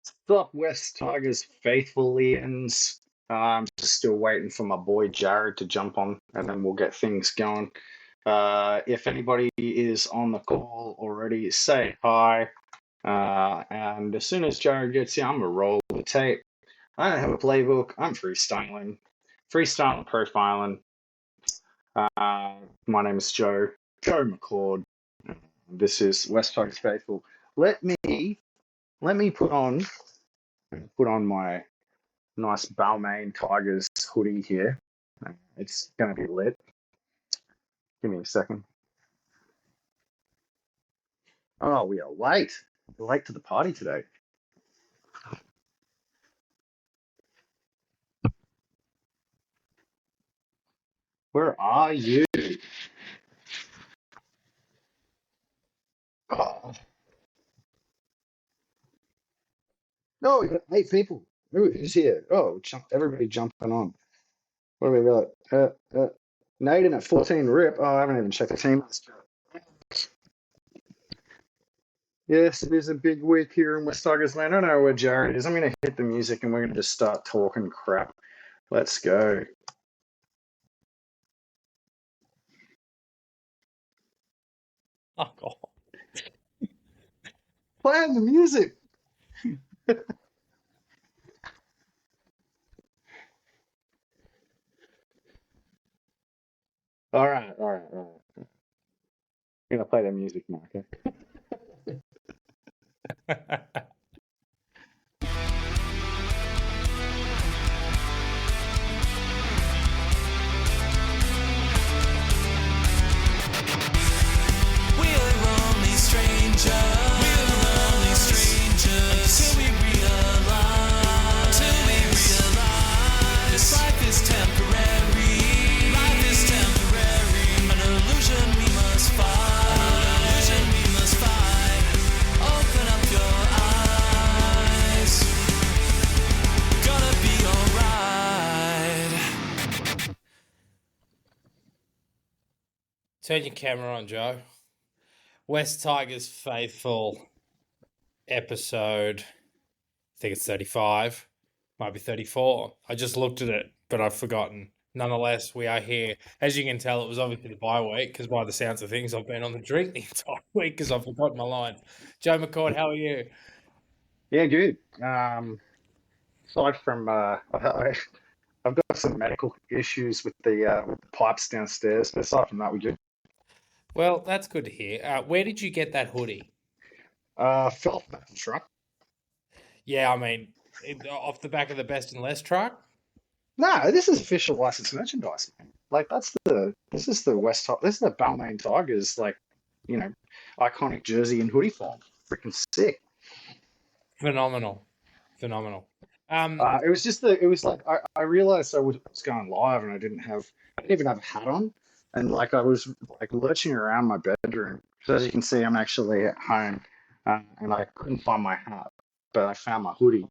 Stop West Tigers faithfulians. I'm just still waiting for my boy Jared to jump on, and then we'll get things going. If anybody is on the call already, say hi. And as soon as Jared gets here, I'm gonna roll the tape. I don't have a playbook. I'm freestyling, profiling. My name is Joe McCord. This is West Tigers faithful. Let me put on my nice Balmain Tigers hoodie here. It's going to be lit. Give me a second. Oh, we are late. We're late to the party today. Where are you? Oh. No, we got 8 people. Who's here? Oh, everybody jumping on. What do we got? Naden at 14 rip. Oh, I haven't even checked the team. Yes, it is a big week here in West Tigers land. I don't know where Jared is. I'm going to hit the music and we're going to just start talking crap. Let's go. Oh, God. Playing the music. All right. I'm going to play the music now, okay? Turn your camera on, Joe. West Tigers faithful episode. I think it's 35. Might be 34. I just looked at it, but I've forgotten. Nonetheless, we are here. As you can tell, it was obviously the bye week because by the sounds of things, I've been on the drink the entire week because I've forgotten my lines. Joe McCord, how are you? Yeah, good. Aside from, I've got some medical issues with the pipes downstairs, but aside from that, we're good. Well, that's good to hear. Where did you get that hoodie? Fell off the back of the truck. Yeah, I mean, off the back of the Best and Less truck? No, this is official licensed merchandise, man. Like this is the this is the Balmain Tigers, like, iconic jersey and hoodie form. Freaking sick. Phenomenal. It was just it was like I realized I was going live and I didn't even have a hat on, and like I was like lurching around my bedroom. So as you can see, I'm actually at home, and I couldn't find my hat, but I found my hoodie.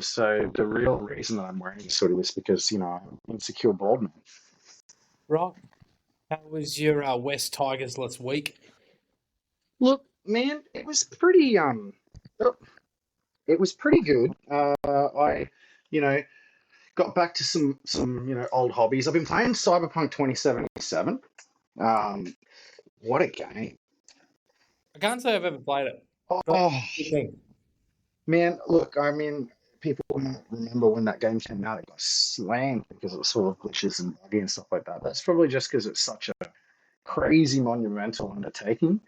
So the real reason that I'm wearing this hoodie is because I'm insecure bald man. Right. How was your West Tigers-less week? Look, man, it was pretty good. I, got back to some old hobbies. I've been playing Cyberpunk 2077. What a game! I can't say I've ever played it. Oh, What do you think? man, look, I mean, people might remember when that game came out, it got slammed because it was sort of glitches and buggy and stuff like that. That's probably just because it's such a crazy monumental undertaking.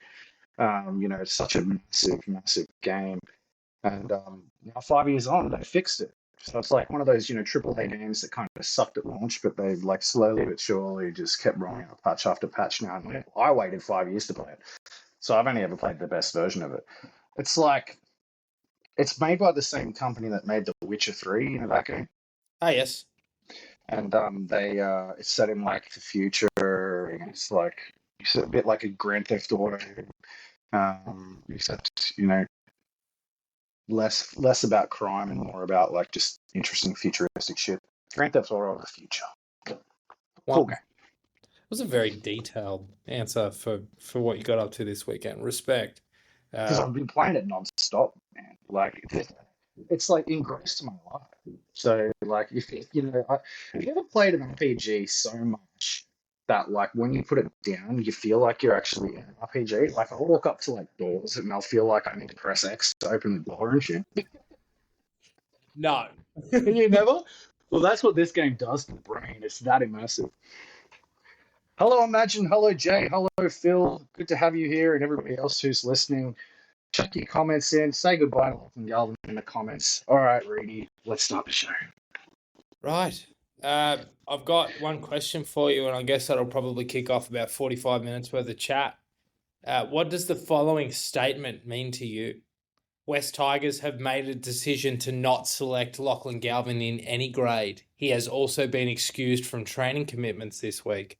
It's such a massive game. And now 5 years on, they fixed it. So it's like one of those, triple A games that kind of sucked at launch, but they've like slowly but surely just kept rolling out patch after patch now. And I waited 5 years to play it. So I've only ever played the best version of it. It's like, it's made by the same company that made The Witcher 3, that game. Ah, yes. And it's set in like the future. And it's a bit like a Grand Theft Auto, except, less about crime and more about like just interesting futuristic shit. Grand Theft Auto of the future. Cool game. It was a very detailed answer for what you got up to this weekend. Respect. Because I've been playing it non-stop, man. Like it's like engrossed my life. So like if have you ever played an RPG so much that like when you put it down, you feel like you're actually in an RPG? Like I'll walk up to like doors and I'll feel like I need to press X to open the door and shit. No. You never? Well, that's what this game does to the brain. It's that immersive. Hello, Imagine. Hello, Jay. Hello, Phil. Good to have you here and everybody else who's listening. Chuck your comments in. Say goodbye to Lachlan Galvin in the comments. All right, Reedie, let's start the show. Right. I've got one question for you, and I guess that'll probably kick off about 45 minutes worth of chat. What does the following statement mean to you? West Tigers have made a decision to not select Lachlan Galvin in any grade. He has also been excused from training commitments this week.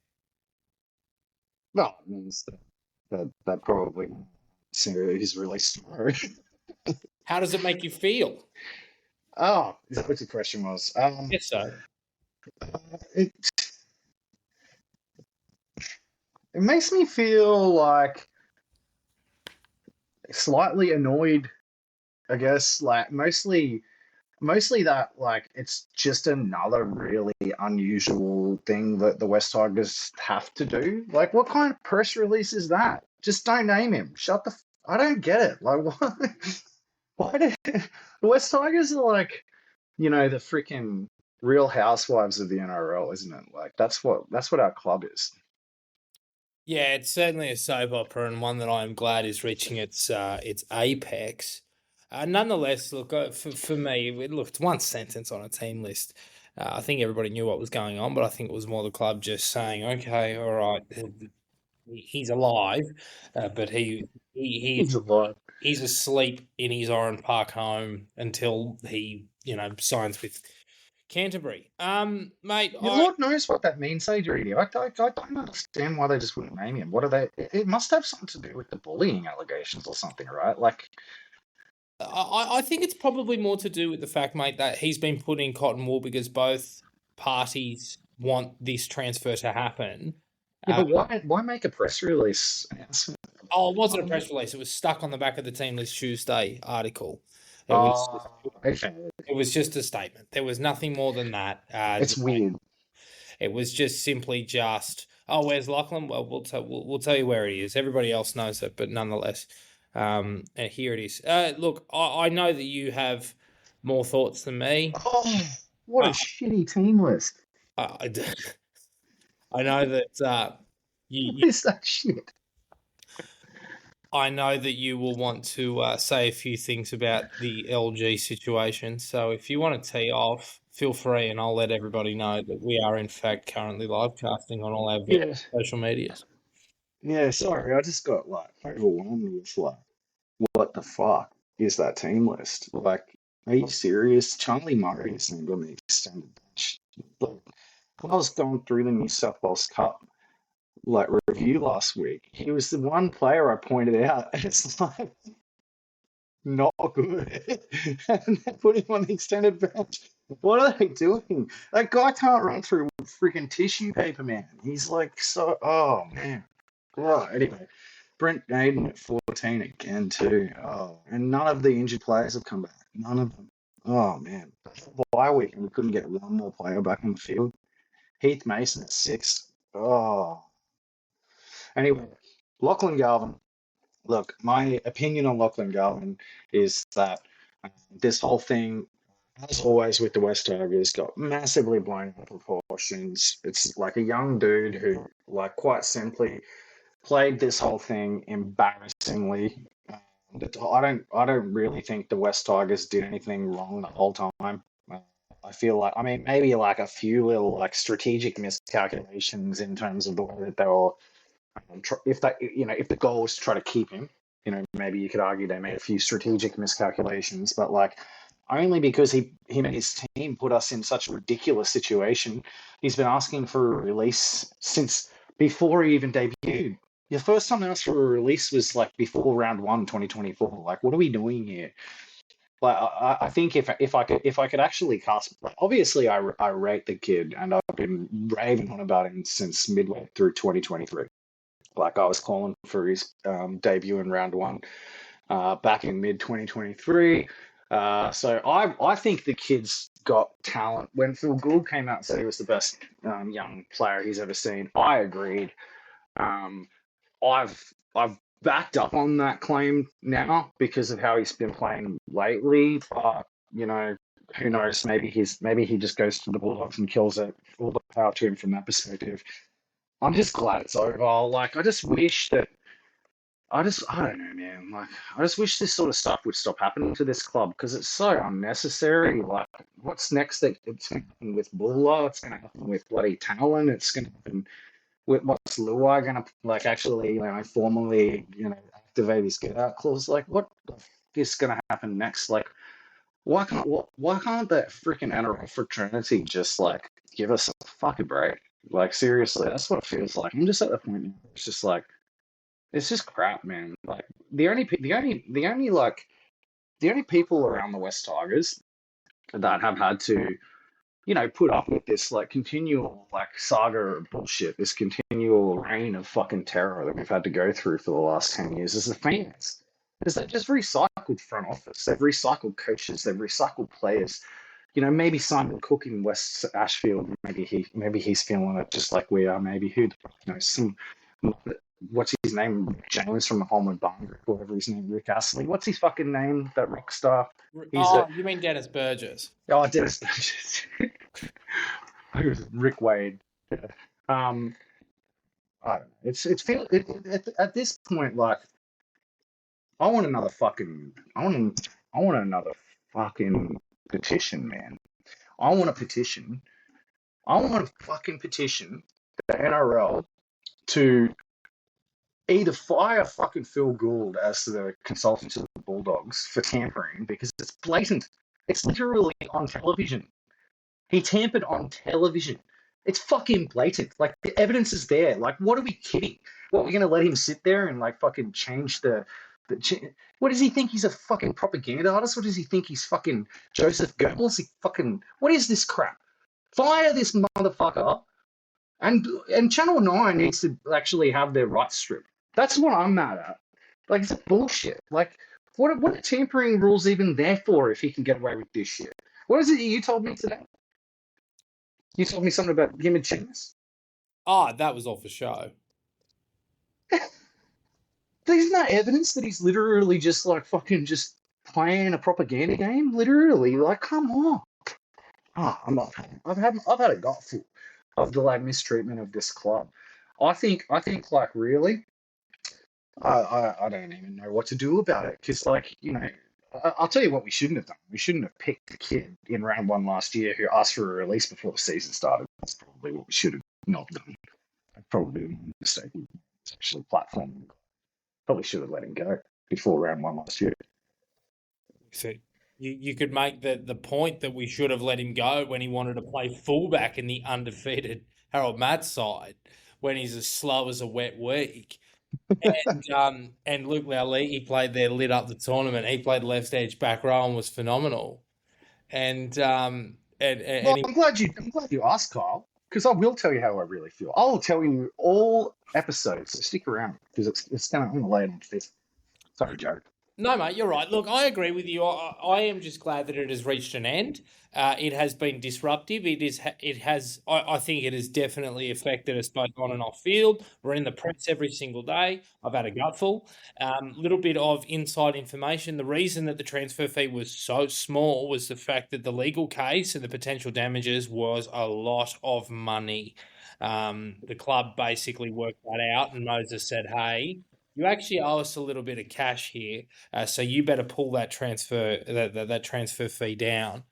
Well, it means that probably he's released tomorrow. How does it make you feel? Oh, is that what the question was? Yes, so. It it makes me feel like slightly annoyed, I guess. Like mostly that like it's just another really unusual thing that the West Tigers have to do. Like, what kind of press release is that? Just don't name him. I don't get it. Like, why? Why did the West Tigers are like, the freaking Real Housewives of the NRL, isn't it? Like, that's what our club is. Yeah, it's certainly a soap opera, and one that I am glad is reaching its apex. Nonetheless, look, for me, it's one sentence on a team list. I think everybody knew what was going on, but I think it was more the club just saying, "Okay, all right, he's alive, but He's a lot. he's asleep in his Oran Park home until he signs with Canterbury." Mate, Yeah, Lord knows what that means, Adrian. I don't understand why they just wouldn't name him. What are they? It must have something to do with the bullying allegations or something, right? Like, I think it's probably more to do with the fact, mate, that he's been put in cotton wool because both parties want this transfer to happen. yeah, but why make a press release announcement? It wasn't a press release. It was stuck on the back of the Team List Tuesday article. Oh, okay. It was just a statement. There was nothing more than that. It's weird. It was just simply oh, where's Lachlan? Well, we'll tell you where he is. Everybody else knows it, but nonetheless, and here it is. Look, I know that you have more thoughts than me. Oh, what a shitty team list. I, I know that What is that shit? I know that you will want to say a few things about the LG situation. So if you want to tee off, feel free, and I'll let everybody know that we are in fact currently live casting on all our social medias. Yeah, sorry, I just got like overwhelmed with like, what the fuck is that team list? Like, are you serious? Charlie Murray is named on the extended bench. Like, when I was going through the New South Wales Cup like review last week, he was the one player I pointed out. And it's like not good. And they put him on the extended bench. What are they doing? That guy can't run through freaking tissue paper, man. He's like so. Oh man. Right. Anyway, Brent Naden at 14 again too. Oh, and none of the injured players have come back. None of them. Oh man. Bye week and we couldn't get one more player back on the field. Heath Mason at 6. Oh. Anyway, Lachlan Galvin. Look, my opinion on Lachlan Galvin is that this whole thing, as always with the West Tigers, got massively blown out of proportions. It's like a young dude who, like, quite simply played this whole thing embarrassingly. I don't really think the West Tigers did anything wrong the whole time. Uh, I feel like, I mean, maybe like a few little like strategic miscalculations in terms of the way that they were if the goal was to try to keep him, maybe you could argue they made a few strategic miscalculations, but like only because him and his team put us in such a ridiculous situation. He's been asking for a release since before he even debuted. The first time they asked for a release was like before round 1, 2024. Like, what are we doing here? Like, I think if I could actually cast, like, obviously I rate the kid and I've been raving on about him since midway through 2023. Like, I was calling for his debut in round 1 back in mid 2023. So I think the kid's got talent. When Phil Gould came out and said he was the best young player he's ever seen, I agreed. Um, I've backed up on that claim now because of how he's been playing lately. But you know, who knows? Maybe he just goes to the Bulldogs and kills it. All the power to him from that perspective. I'm just glad it's over. Like I just wish that I don't know, man. Like, I just wish this sort of stuff would stop happening to this club because it's so unnecessary. Like, what's next? It's going to happen with Bulla. It's going to happen with bloody Talon. It's going to happen with what's Luai going to like actually, formally, activate his get out clause. Like, what the f- is going to happen next? Like, why can't that freaking NRL fraternity just like give us a fucking break? Like, seriously, that's what it feels like. I'm just at the point now. It's just like. It's just crap, man. Like the only people around the West Tigers that have had to, put up with this like continual like saga of bullshit, this continual reign of fucking terror that we've had to go through for the last 10 years is the fans. Because they've just recycled front office, they've recycled coaches, they've recycled players. Maybe Simon Cook in West Ashfield, maybe he's feeling it just like we are. Maybe who knows some what's his name? James from the Hollywood Barn, whatever his name, Rick Astley. What's his fucking name? That rock star. He's Oh, a you mean Dennis Burgess? oh Dennis. Rick Wade. Yeah. Um, I don't know. At this point like I want another fucking petition, man. I want a petition. I want to fucking petition the NRL to either fire fucking Phil Gould as the consultant to the Bulldogs for tampering because it's blatant. It's literally on television. He tampered on television. It's fucking blatant. Like the evidence is there. Like, what are we kidding? What, we're gonna let him sit there and like fucking change what does he think? He's a fucking propaganda artist? What does he think? He's fucking Joseph Goebbels? He fucking what is this crap? Fire this motherfucker and Channel 9 needs to actually have their rights stripped. That's what I'm mad at. Like, it's bullshit. Like, what are tampering rules even there for if he can get away with this shit? What is it you told me today? You told me something about him and Chinnis. Oh, that was all for show. There's no evidence that he's literally just like fucking just playing a propaganda game. Literally, like, come on. I'm not. I've had a gutful of the like mistreatment of this club. I think like really I don't even know what to do about it because, like, I'll tell you what we shouldn't have done. We shouldn't have picked the kid in round one last year who asked for a release before the season started. That's probably what we should have not done. Probably a mistake. It's actually platform. Probably should have let him go before round one last year. So you could make the point that we should have let him go when he wanted to play fullback in the undefeated Harold Matt side when he's as slow as a wet week. And Luke Lowley, he played there, lit up the tournament. He played left edge back row and was phenomenal. And Well, he, I'm glad you asked, Kyle, because I will tell you how I really feel. I will tell you all episodes. So stick around because I'm gonna lay it on thick. Sorry, Joe. No, mate, you're right. Look, I agree with you. I am just glad that it has reached an end. It has been disruptive. It is. It has. I think it has definitely affected us both on and off field. We're in the press every single day. I've had a gutful. Little bit of inside information. The reason that the transfer fee was so small was the fact that the legal case and the potential damages was a lot of money. The club basically worked that out, and Moses said, "Hey, you actually owe us a little bit of cash here, so you better pull that transfer fee down."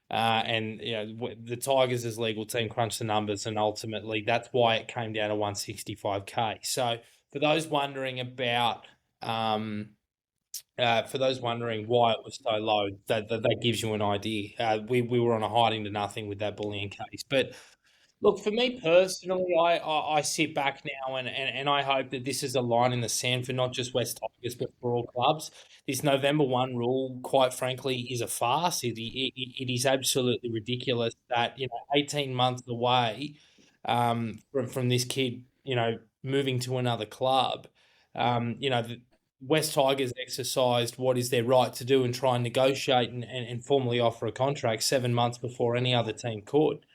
And the Tigers' legal team crunched the numbers, and ultimately that's why it came down to 165K. So for those wondering about, for those wondering why it was so low, that gives you an idea. We were on a hiding to nothing with that bullying case, but. Look, for me personally, I sit back now and I hope that this is a line in the sand for not just West Tigers, but for all clubs. This November 1 rule, quite frankly, is a farce. It is absolutely ridiculous that, 18 months away from this kid, moving to another club, West Tigers exercised what is their right to do and try and negotiate and formally offer a contract 7 months before any other team could.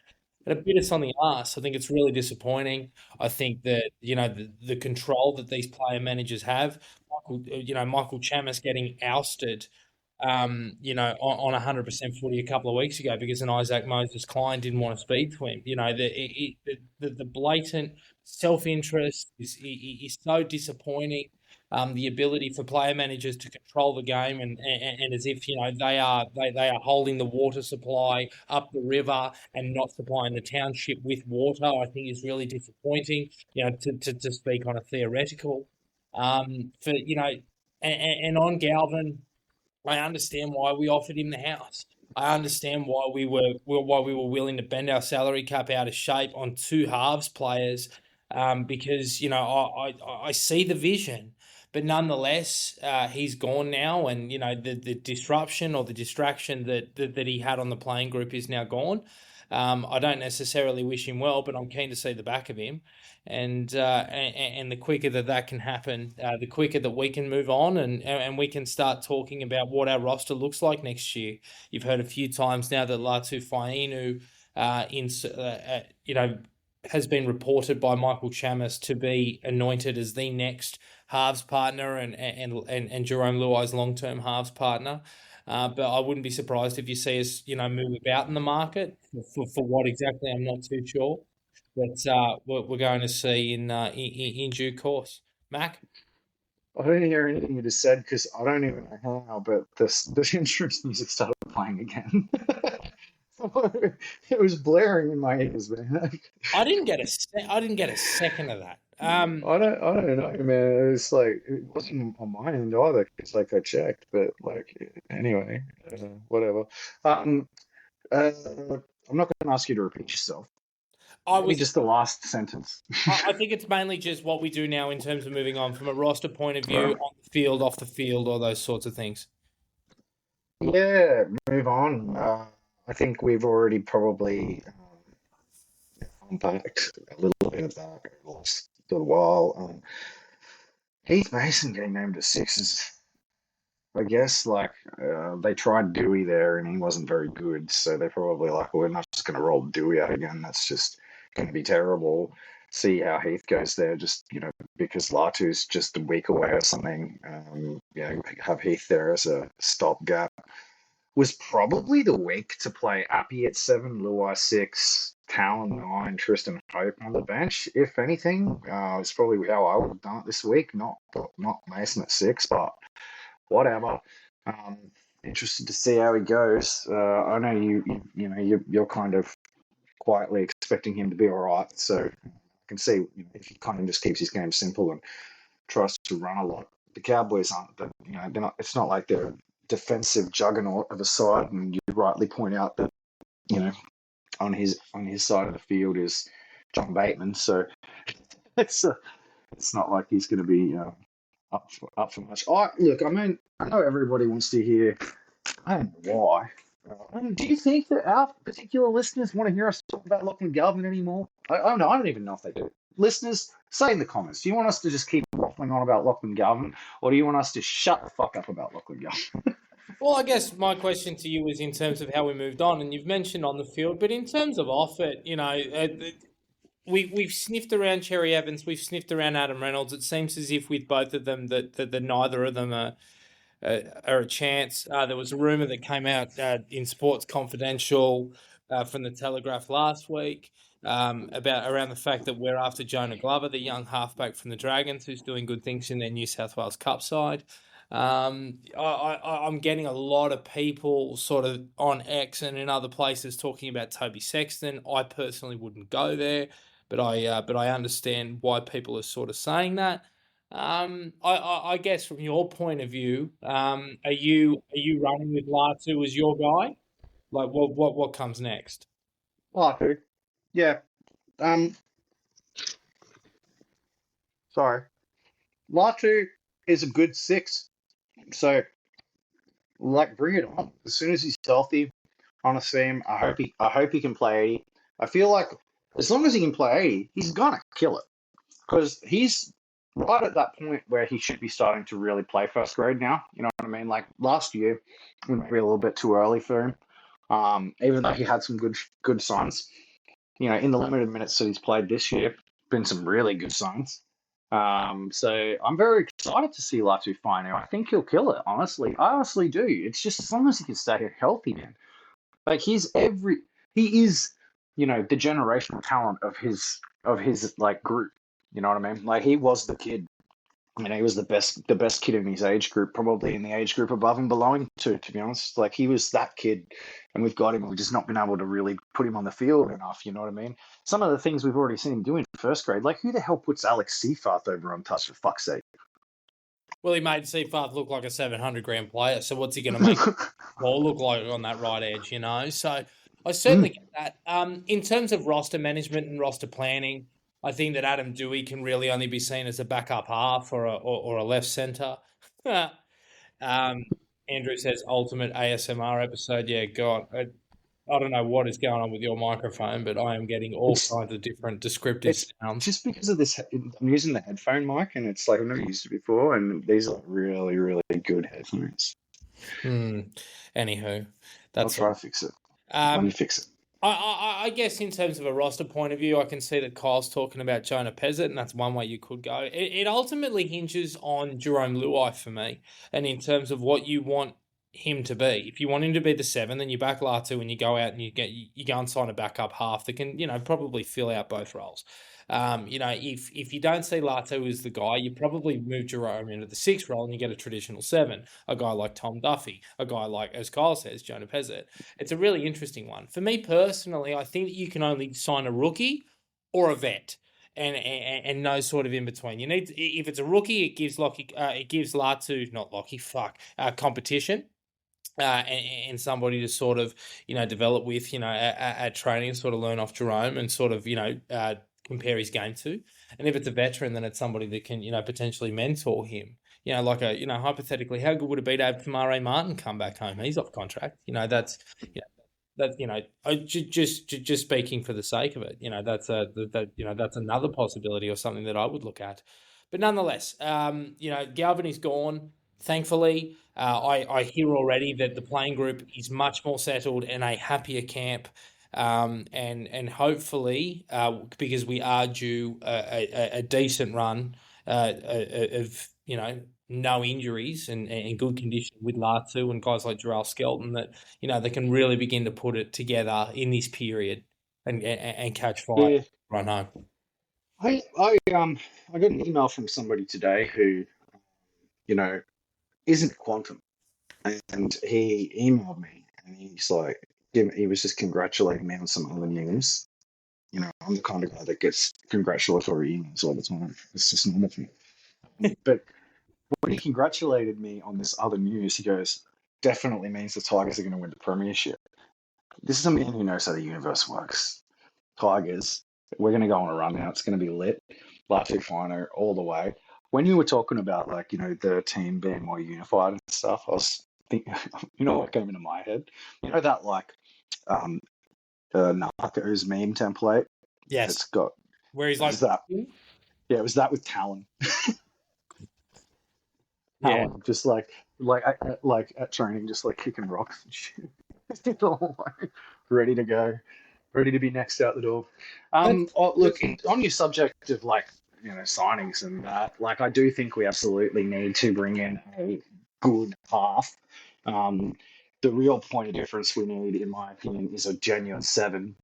And a bit of something else. I think it's really disappointing. I think that, the control that these player managers have, Michael Chamis getting ousted, on 100% footy a couple of weeks ago because an Isaac Moses client didn't want to speak to him. The blatant self-interest is so disappointing. The ability for player managers to control the game and as if they are holding the water supply up the river and not supplying the township with water, I think is really disappointing. To speak on a theoretical, and on Galvin. I understand why we offered him the house. I understand why we were willing to bend our salary cap out of shape on two halves players, because I see the vision, but nonetheless, he's gone now, and the disruption or the distraction that he had on the playing group is now gone. I don't necessarily wish him well, but I'm keen to see the back of him, and the quicker that can happen, the quicker that we can move on and we can start talking about what our roster looks like next year. You've heard a few times now that Latu Fainu, has been reported by Michael Chamis to be anointed as the next halves partner and Jerome Luai's long-term halves partner. But I wouldn't be surprised if you see us, move about in the market for what exactly. I'm not too sure, but we're going to see in due course. Mac? I didn't hear anything you just said because I don't even know how, but this insurance music started playing again. It was blaring in my ears, man. I didn't get a second of that. I don't know, man. It's like it wasn't on my end either. It's like I checked, but like anyway, whatever. Um, uh, I'm not going to ask you to repeat yourself. I Maybe was just the last sentence. I think it's mainly just what we do now in terms of moving on from a roster point of view, Right. on the field, off the field, all those sorts of things. Yeah, move on. I think we've already probably unpacked a little bit of that over the last little while. Heath Mason getting named as six is, I guess, like they tried Dewey there and he wasn't very good, so they're probably like, well, we're not just going to roll Dewey out again. That's just going to be terrible. See how Heath goes there, just because Latu's just a week away or something. Have Heath there as a stopgap. Was probably the week to play Appy at seven, Luai six, Talon nine, Tristan Hope on the bench. If anything, it's probably how I would have done it this week. Not Mason at six, but whatever. Um, Interested to see how he goes. I know you're kind of quietly expecting him to be all right, so I can see if he kind of just keeps his game simple and tries to run a lot. The Cowboys aren't, they're not. It's not like they're a defensive juggernaut of a side, and you rightly point out that you know on his side of the field is John Bateman, so it's it's not like he's going to be up for much. Look, I mean, I know everybody wants to hear. I don't know why. Do you think that our particular listeners want to hear us talk about Lachlan Galvin anymore? I don't know. I don't even know if they do. Listeners, say in the comments. Do you want us to just keep waffling on about Lachlan Galvin, or do you want us to shut the fuck up about Lachlan Galvin? Well, I guess my question to you is in terms of how we moved on, and you've mentioned on the field, but in terms of off it, we've sniffed around Cherry Evans, we've sniffed around Adam Reynolds. It seems as if with both of them that neither of them are a chance. There was a rumor that came out in Sports Confidential from the Telegraph last week about around the fact that we're after Jonah Glover, the young halfback from the Dragons, who's doing good things in their New South Wales Cup side. I'm getting a lot of people sort of on X and in other places talking about Toby Sexton. I personally wouldn't go there, but I understand why people are sort of saying that. I guess from your point of view, are you running with Latu as your guy? Like what comes next? Latu. Yeah. Um. Sorry. Latu is a good six. So, like, bring it on. As soon as he's healthy, on a seam, I hope he can play 80. I feel like as long as he can play 80, he's gonna kill it because he's right at that point where he should be starting to really play first grade now. You know what I mean? Like last year, maybe a little bit too early for him. Even though he had some good signs, in the limited minutes that he's played this year, been some really good signs. So I'm very excited to see Latu Finu. I think he'll kill it. Honestly, I honestly do. It's just as long as he can stay healthy, man. Like he is, the generational talent of his like group. You know what I mean? Like he was the kid. He was the best kid in his age group, probably in the age group above and below him too, to be honest. Like he was that kid, and we've got him. We've just not been able to really put him on the field enough. You know what I mean? Some of the things we've already seen him do in first grade, like who the hell puts Alex Seafarth over on touch, for fuck's sake? Well, he made Seafarth look like a 700-gram player, so what's he going to make Paul look like on that right edge, So I certainly get that. In terms of roster management and roster planning, I think that Adam Dewey can really only be seen as a backup half or a left centre. Andrew says ultimate ASMR episode. Yeah, God, I don't know what is going on with your microphone, but I am getting all kinds of different descriptive sounds. Just because of this, I'm using the headphone mic, and it's like I've never used it before, and these are really, really good headphones. Anywho, I'll try to fix it. Let me fix it. I guess in terms of a roster point of view, I can see that Kyle's talking about Jonah Pezzett, and that's one way you could go. It ultimately hinges on Jerome Luai for me, and in terms of what you want him to be. If you want him to be the 7, then you back Latu and you go out and you go and sign a backup half that can, probably fill out both roles. If you don't see Latu as the guy, you probably move Jerome into the 6 role and you get a traditional 7, a guy like Tom Duffy, a guy like, as Kyle says, Jonah Pezzett. It's a really interesting one. For me personally, I think that you can only sign a rookie or a vet. And no sort of in between. You need, if it's a rookie, it gives Latu, not Lockie, competition. And somebody to sort of, develop with, at training, sort of learn off Jerome and sort of, compare his game to. And if it's a veteran, then it's somebody that can, potentially mentor him. Hypothetically, how good would it be to have Tamare Martin come back home? He's off contract. That's just speaking for the sake of it. That's another possibility or something that I would look at. But nonetheless, Galvin is gone. Thankfully, I hear already that the playing group is much more settled and a happier camp. And hopefully, because we are due a decent run of no injuries and good condition with Latu and guys like Jarrell Skelton, that they can really begin to put it together in this period and catch fire. Yeah. Run home. I got an email from somebody today who, isn't quantum, and he emailed me, and he's like, he was just congratulating me on some other news. I'm the kind of guy that gets congratulatory emails all the time. It's just normal for me. But when he congratulated me on this other news, he goes, definitely means the Tigers are going to win the premiership. This is a man who knows how the universe works. Tigers, we're going to go on a run now. It's going to be lit. Latu Finu all the way. When you were talking about, the team being more unified and stuff, I was thinking, what came into my head? That, Narcos meme template? Yes. It's got... Where he's like... that. Yeah, it was that with Talon. Yeah. Just like at training, just kicking rocks and shit. Ready to go, ready to be next out the door. Look, on your subject of signings and that, I do think we absolutely need to bring in a good half. The real point of difference we need, in my opinion, is a genuine 7.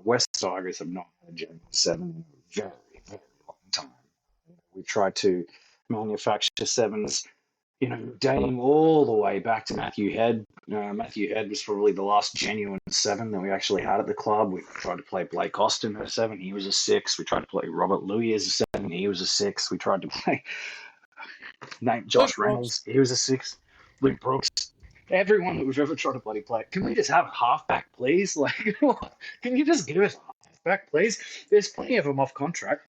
West Tigers have not had a genuine 7 in a very, very long time. We tried to manufacture 7s, dating all the way back to Matthew Head. Matthew Head was probably the last genuine 7 that we actually had at the club. We tried to play Blake Austin at a 7. He was a 6. We tried to play Robert Louis as a 7. He was a 6. We tried to play Josh Reynolds. He was a 6. Luke Brooks. Everyone that we've ever tried to bloody play. Can we just have a halfback, please? Can you just give us a halfback, please? There's plenty of them off contract.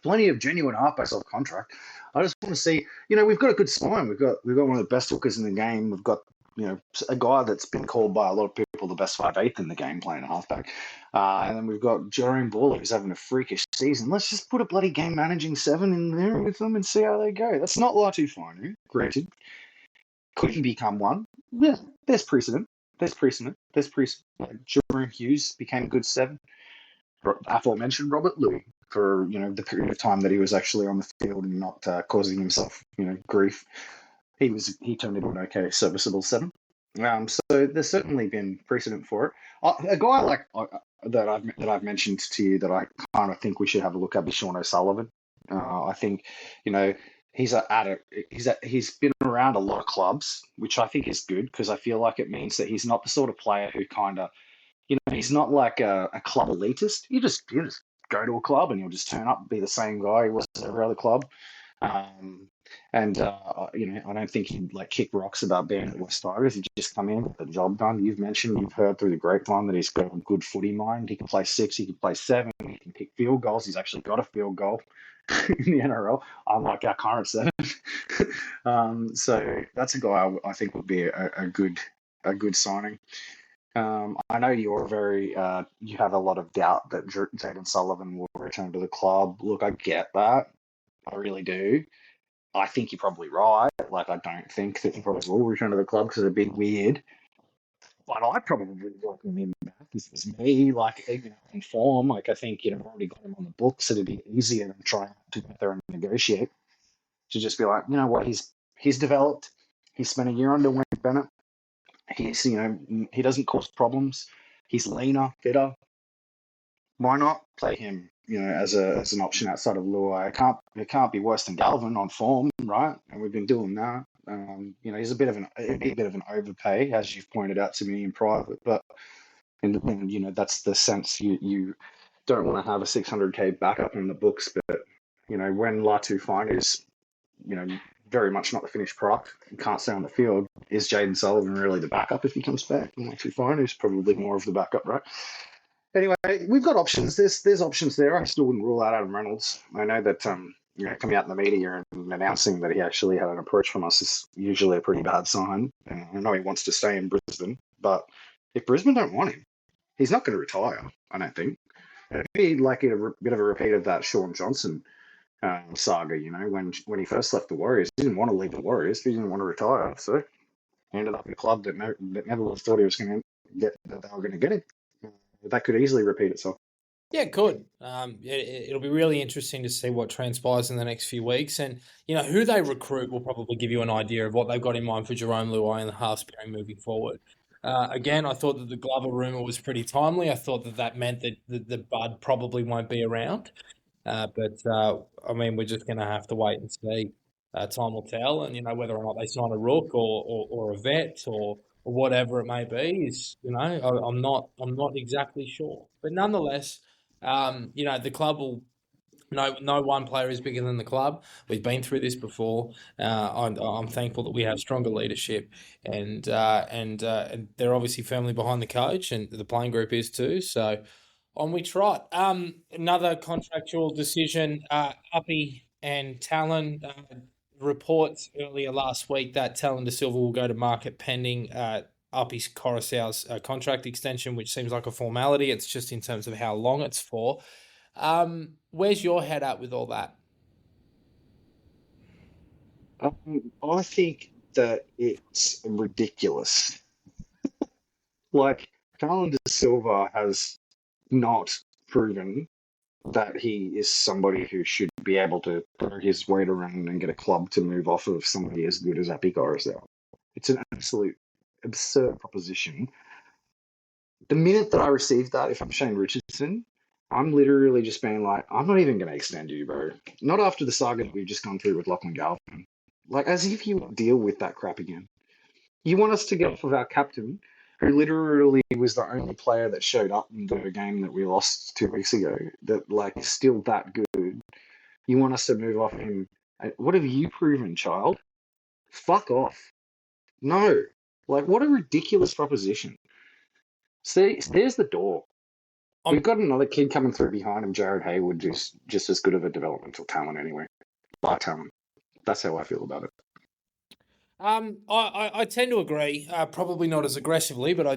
Plenty of genuine halfbacks off contract. I just want to see, we've got a good spine. We've got one of the best hookers in the game. We've got a guy that's been called by a lot of people the best 5'8" in the game playing a halfback. And then we've got Jerome Buller, who's having a freakish season. Let's just put a bloody game managing 7 in there with them and see how they go. That's not Latu Finu, granted. Could he become one? Yeah, there's precedent. There's precedent. Jerome Hughes became a good 7. Aforementioned Robert Louis for the period of time that he was actually on the field and not causing himself grief. He turned into an okay serviceable 7. So there's certainly been precedent for it. A guy like that I've mentioned to you that I kind of think we should have a look at is Sean O'Sullivan. I think he's been around a lot of clubs, which I think is good because I feel like it means that he's not the sort of player who kind of he's not like a club elitist. You just go to a club and you'll just turn up and be the same guy he was at every other club. I don't think he'd kick rocks about being at West Tigers. He'd just come in, get the job done. You've heard through the grapevine that he's got a good footy mind. He can play 6, he can play 7, he can kick field goals. He's actually got a field goal in the NRL, unlike our current 7. So that's a guy I think would be a good signing. I know you have a lot of doubt that Jaden Sullivan will return to the club. Look, I get that. I really do. I think you're probably right. I don't think that he probably will return to the club because it's a bit weird. But I probably welcome him back. This is me, in form. I think I've already got him on the books. It'd be easier than trying to go there and negotiate. To just be like, what, he's developed. He spent a year under Wayne Bennett. He's he doesn't cause problems. He's leaner, fitter. Why not play him? As an option outside of Luai. It can't be worse than Galvin on form, right? And we've been doing that. He's a bit of an overpay, as you've pointed out to me in private. But that's the sense you don't want to have a 600K backup in the books. But when Latu Fine is very much not the finished product and can't stay on the field, is Jaden Sullivan really the backup if he comes back? And Latu Fine is probably more of the backup, right? Anyway, we've got options. There's options there. I still wouldn't rule out Adam Reynolds. I know that coming out in the media and announcing that he actually had an approach from us is usually a pretty bad sign. And I know he wants to stay in Brisbane, but if Brisbane don't want him, he's not going to retire, I don't think. It'd be like a bit of a repeat of that Sean Johnson saga, when he first left the Warriors. He didn't want to leave the Warriors. He didn't want to retire. So he ended up in a club that never thought he was going to get, that they were going to get him. That could easily repeat itself. Yeah, it could. It'll be really interesting to see what transpires in the next few weeks. And, who they recruit will probably give you an idea of what they've got in mind for Jerome Luai and the half pairing moving forward. Again, I thought that the Glover rumour was pretty timely. I thought that meant that the Bud probably won't be around. We're just going to have to wait and see. Time will tell. And, whether or not they sign a rook or a vet or whatever it may be is, I'm not exactly sure. But nonetheless, the club will. No one player is bigger than the club. We've been through this before. I'm thankful that we have stronger leadership, and they're obviously firmly behind the coach, and the playing group is too. So on we trot. Another contractual decision. Uppy and Talon reports earlier last week that Talon De Silva will go to market pending Uppy's Coruscant's contract extension, which seems like a formality. It's just in terms of how long it's for. Where's your head at with all that? I think that it's ridiculous. Talon De Silva has not proven that he is somebody who should be able to throw his weight around and get a club to move off of somebody as good as Appy Coruscant. It's an absolute absurd proposition. The minute that I received that, if I'm Shane Richardson, I'm literally just being like, I'm not even going to extend you, bro. Not after the saga that we've just gone through with Lachlan Galvin. As if you would deal with that crap again. You want us to get off of our captain, who literally was the only player that showed up in the game that we lost 2 weeks ago, that is still that good. You want us to move off him. What have you proven, child? Fuck off. No. What a ridiculous proposition. See, there's the door. We've got another kid coming through behind him, Jared Hayward, who's just as good of a developmental talent anyway. By talent. That's how I feel about it. I tend to agree. Probably not as aggressively, but I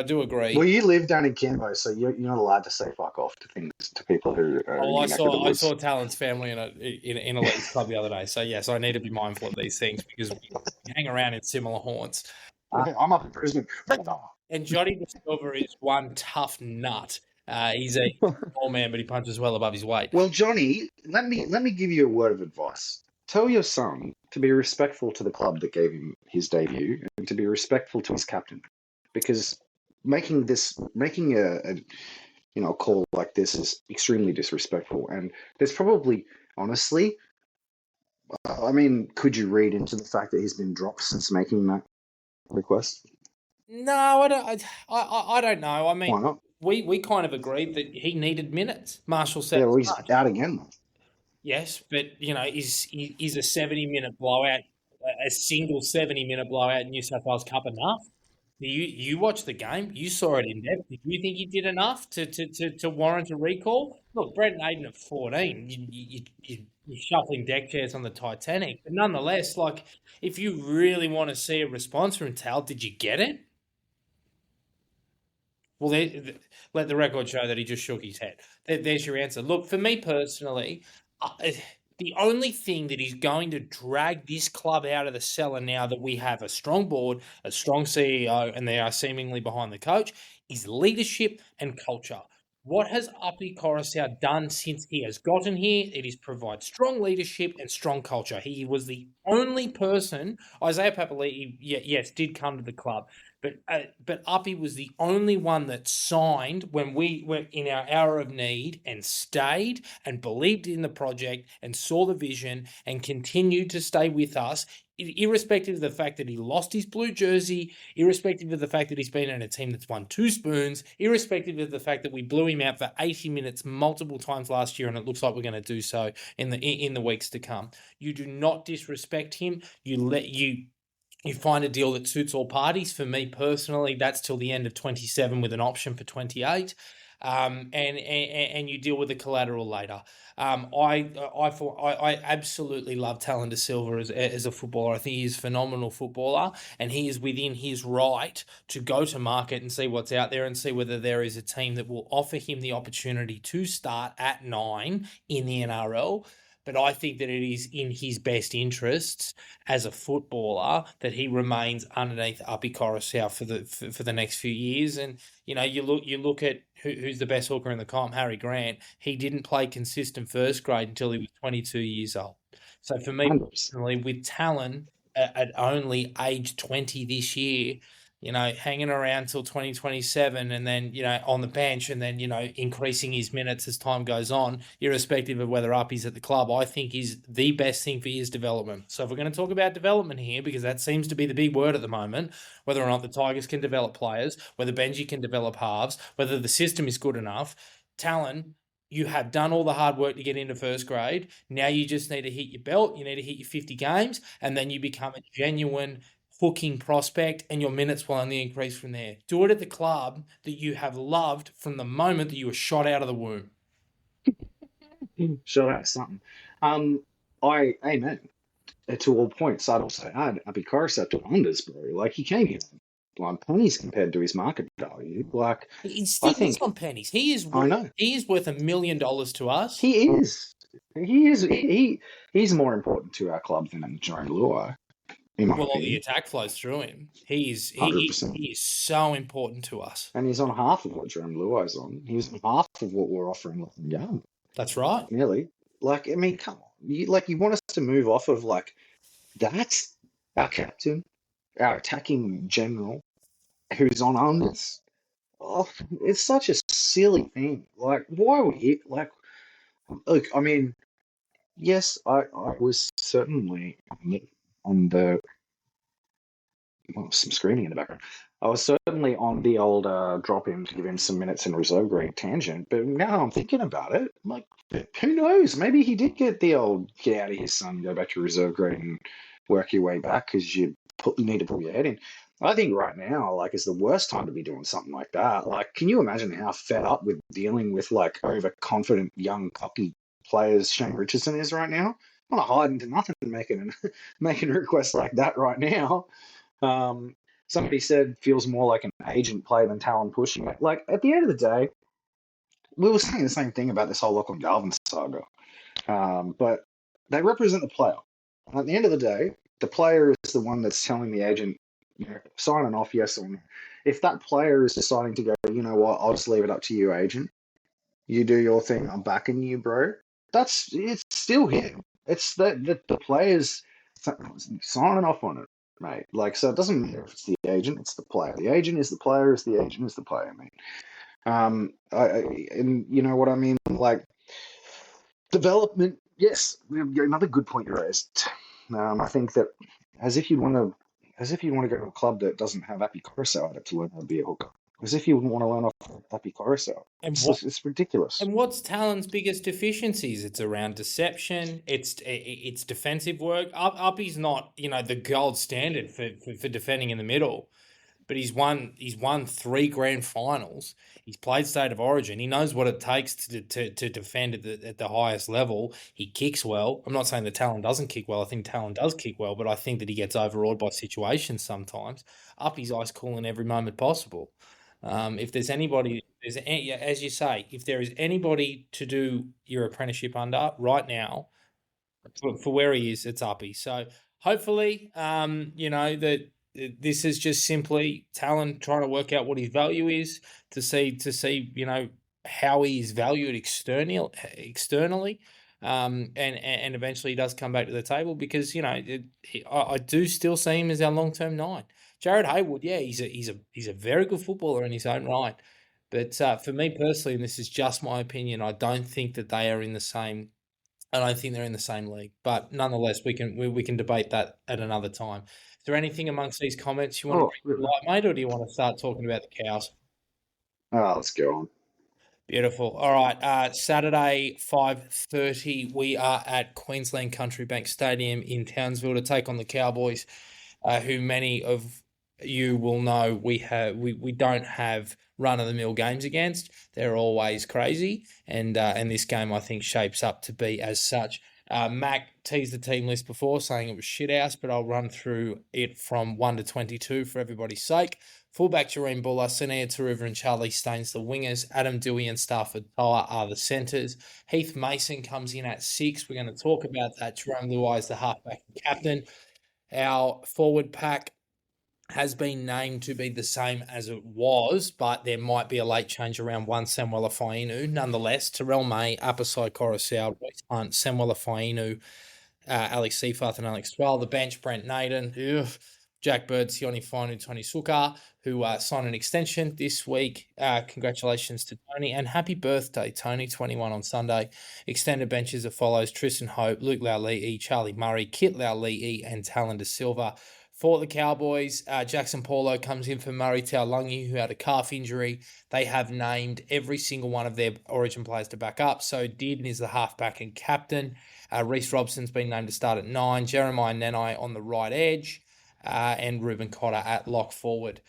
do agree. Well, you live down in Cambo, so you're not allowed to say fuck off to things to people who are Oh, in your neck of the I woods. saw Talon's family in a leagues club the other day. So yes, I need to be mindful of these things because we hang around in similar haunts. I'm up in Brisbane. And Johnny De Silva is one tough nut. He's a small man, but he punches well above his weight. Well, Johnny, let me give you a word of advice. Tell your son to be respectful to the club that gave him his debut and to be respectful to his captain, because making a call like this is extremely disrespectful. And there's probably, honestly, I mean, could you read into the fact that he's been dropped since making that request? No, I don't. I don't know. I mean, Why not? we kind of agreed that he needed minutes. Marshall said Yeah, as well, he's much. out again. Yes, but is a 70-minute blowout, a single 70-minute blowout in New South Wales Cup enough? You watched the game. You saw it in depth. Did you think he did enough to warrant a recall? Look, Brent Aiden at 14, you're shuffling deck chairs on the Titanic. But nonetheless, like, if you really want to see a response from Tal, did you get it? Well, let the record show that he just shook his head. There's your answer. Look, for me personally, uh, the only thing that is going to drag this club out of the cellar now that we have a strong board, a strong CEO, and they are seemingly behind the coach, is leadership and culture. What has Uppy Coruscant done since he has gotten here? It is provide strong leadership and strong culture. He was the only person. Isaiah Papali'i, yes, did come to the club. But Uppy was the only one that signed when we were in our hour of need and stayed and believed in the project and saw the vision and continued to stay with us, irrespective of the fact that he lost his blue jersey, irrespective of the fact that he's been in a team that's won 2 spoons, irrespective of the fact that we blew him out for 80 minutes multiple times last year, and it looks like we're going to do so in the weeks to come. You do not disrespect him. You find a deal that suits all parties. For me personally, that's till the end of 27 with an option for 28. And you deal with the collateral later. I absolutely love Talon De Silva as a footballer. I think he's a phenomenal footballer, and he is within his right to go to market and see what's out there and see whether there is a team that will offer him the opportunity to start at 9 in the NRL. But I think that it is in his best interests as a footballer that he remains underneath Uppy Coruscant for the next few years. And you look at who's the best hooker in the comp, Harry Grant. He didn't play consistent first grade until he was 22 years old. So for me 100%. personally, with Talon at only age 20 this year, hanging around till 2027 and then, on the bench and then, increasing his minutes as time goes on, irrespective of whether Uppy's at the club, I think is the best thing for his development. So if we're going to talk about development here, because that seems to be the big word at the moment, whether or not the Tigers can develop players, whether Benji can develop halves, whether the system is good enough, Talon, you have done all the hard work to get into first grade. Now you just need to hit your belt. You need to hit your 50 games, and then you become a genuine hooking prospect, and your minutes will only increase from there. Do it at the club that you have loved from the moment that you were shot out of the womb. Shut out something. Amen. To all points, I'd also add Abby Coruscant to unders, bro. Like, he came here on pennies compared to his market value. Like, I He's think, on pennies. He is I know. worth $1 million to us. He is. He's more important to our club than Jerome Luai, in my Well, all the opinion. attack flows through him. He 100%. is so important to us. And he's on half of what Jerome Luai's on. He's on half of what we're offering Lachlan Young. That's right. Nearly. Like, I mean, come on. You want us to move off of, like, that's our captain, our attacking general, who's on unders. Oh, it's such a silly thing. Like, why are we here? Like, look, I mean, yes, I was certainly on the well, some screaming in the background. I was certainly on the old drop him to give him some minutes in reserve grade tangent, but now I'm thinking about it, I'm like, who knows? Maybe he did get the old get out of here, son, go back to reserve grade and work your way back because you need to pull your head in. I think right now, like, is the worst time to be doing something like that. Like, can you imagine how fed up with dealing with like overconfident young cocky players Shane Richardson is right now? I'm not hiding to nothing making making a request like that right now. Um, Somebody said feels more like an agent play than talent pushing it. Like at the end of the day, we were saying the same thing about this whole look on Galvin saga. But they represent the player. And at the end of the day, the player is the one that's telling the agent, signing off yes or no. If that player is deciding to go, you know what, I'll just leave it up to you, agent. You do your thing. I'm backing you, bro. It's still him. It's the players signing off on it, mate. Like so, it doesn't matter if it's the agent, it's the player. The agent is the player. Is the agent is the player, mate. And you know what I mean, like development. Yes, another good point you raised. I think that as if you'd want to, as if you'd want to go to a club that doesn't have Appy Coruscant at it to learn how to be a hooker. As if you want to learn off Appy Coruscant. And It's ridiculous. And what's Talon's biggest deficiencies? It's around deception. It's defensive work. Uppy's not the gold standard for defending in the middle, but he's won 3 grand finals. He's played State of Origin. He knows what it takes to defend at the highest level. He kicks well. I'm not saying that Talon doesn't kick well. I think Talon does kick well, but I think that he gets overawed by situations sometimes. Uppy's ice cool in every moment possible. If there's anybody, as you say, if there is anybody to do your apprenticeship under right now, for where he is, it's Uppy. So hopefully, that this is just simply Talon trying to work out what his value is to see how he is valued externally. And eventually he does come back to the table because I do still see him as our long term 9. Jared Hayward, yeah, he's a very good footballer in his own right, but for me personally, and this is just my opinion, I don't think that they are in the same. I don't think they're in the same league, but nonetheless, we can debate that at another time. Is there anything amongst these comments you want to Oh, bring to light, mate, or do you want to start talking about the Cows? let's go on. Beautiful. All right. Saturday, 5:30, we are at Queensland Country Bank Stadium in Townsville to take on the Cowboys, who many of you will know we don't have run of the mill games against. They're always crazy, and this game I think shapes up to be as such. Mac teased the team list before, saying it was shithouse, but I'll run through it from 1 to 22 for everybody's sake. Fullback Jareen Buller, Sania Taruva and Charlie Staines the wingers. Adam Dewey and Stafford Toa are the centres. Heath Mason comes in at 6. We're going to talk about that. Jerome Luai is the halfback and captain. Our forward pack has been named to be the same as it was, but there might be a late change around one Samuela Fainu. Nonetheless, Terrell May, Apasai Coruscant, Royce Hunt, Samuela Fainu, Alex Seaforth and Alex Twell. The bench, Brent Naden, Jack Bird, Sione Fainu, Tony Suka, who signed an extension this week. Congratulations to Tony, and happy birthday, Tony, 21 on Sunday. Extended benches as follows: Tristan Hope, Luke Laulii, Charlie Murray, Kit Laulii, and Talon De Silva. For the Cowboys, Jackson Paulo comes in for Murray Taulungi, who had a calf injury. They have named every single one of their Origin players to back up. So Dearden is the halfback and captain. Reece Robson's been named to start at 9. Jeremiah Nenai on the right edge. And Ruben Cotter at lock forward.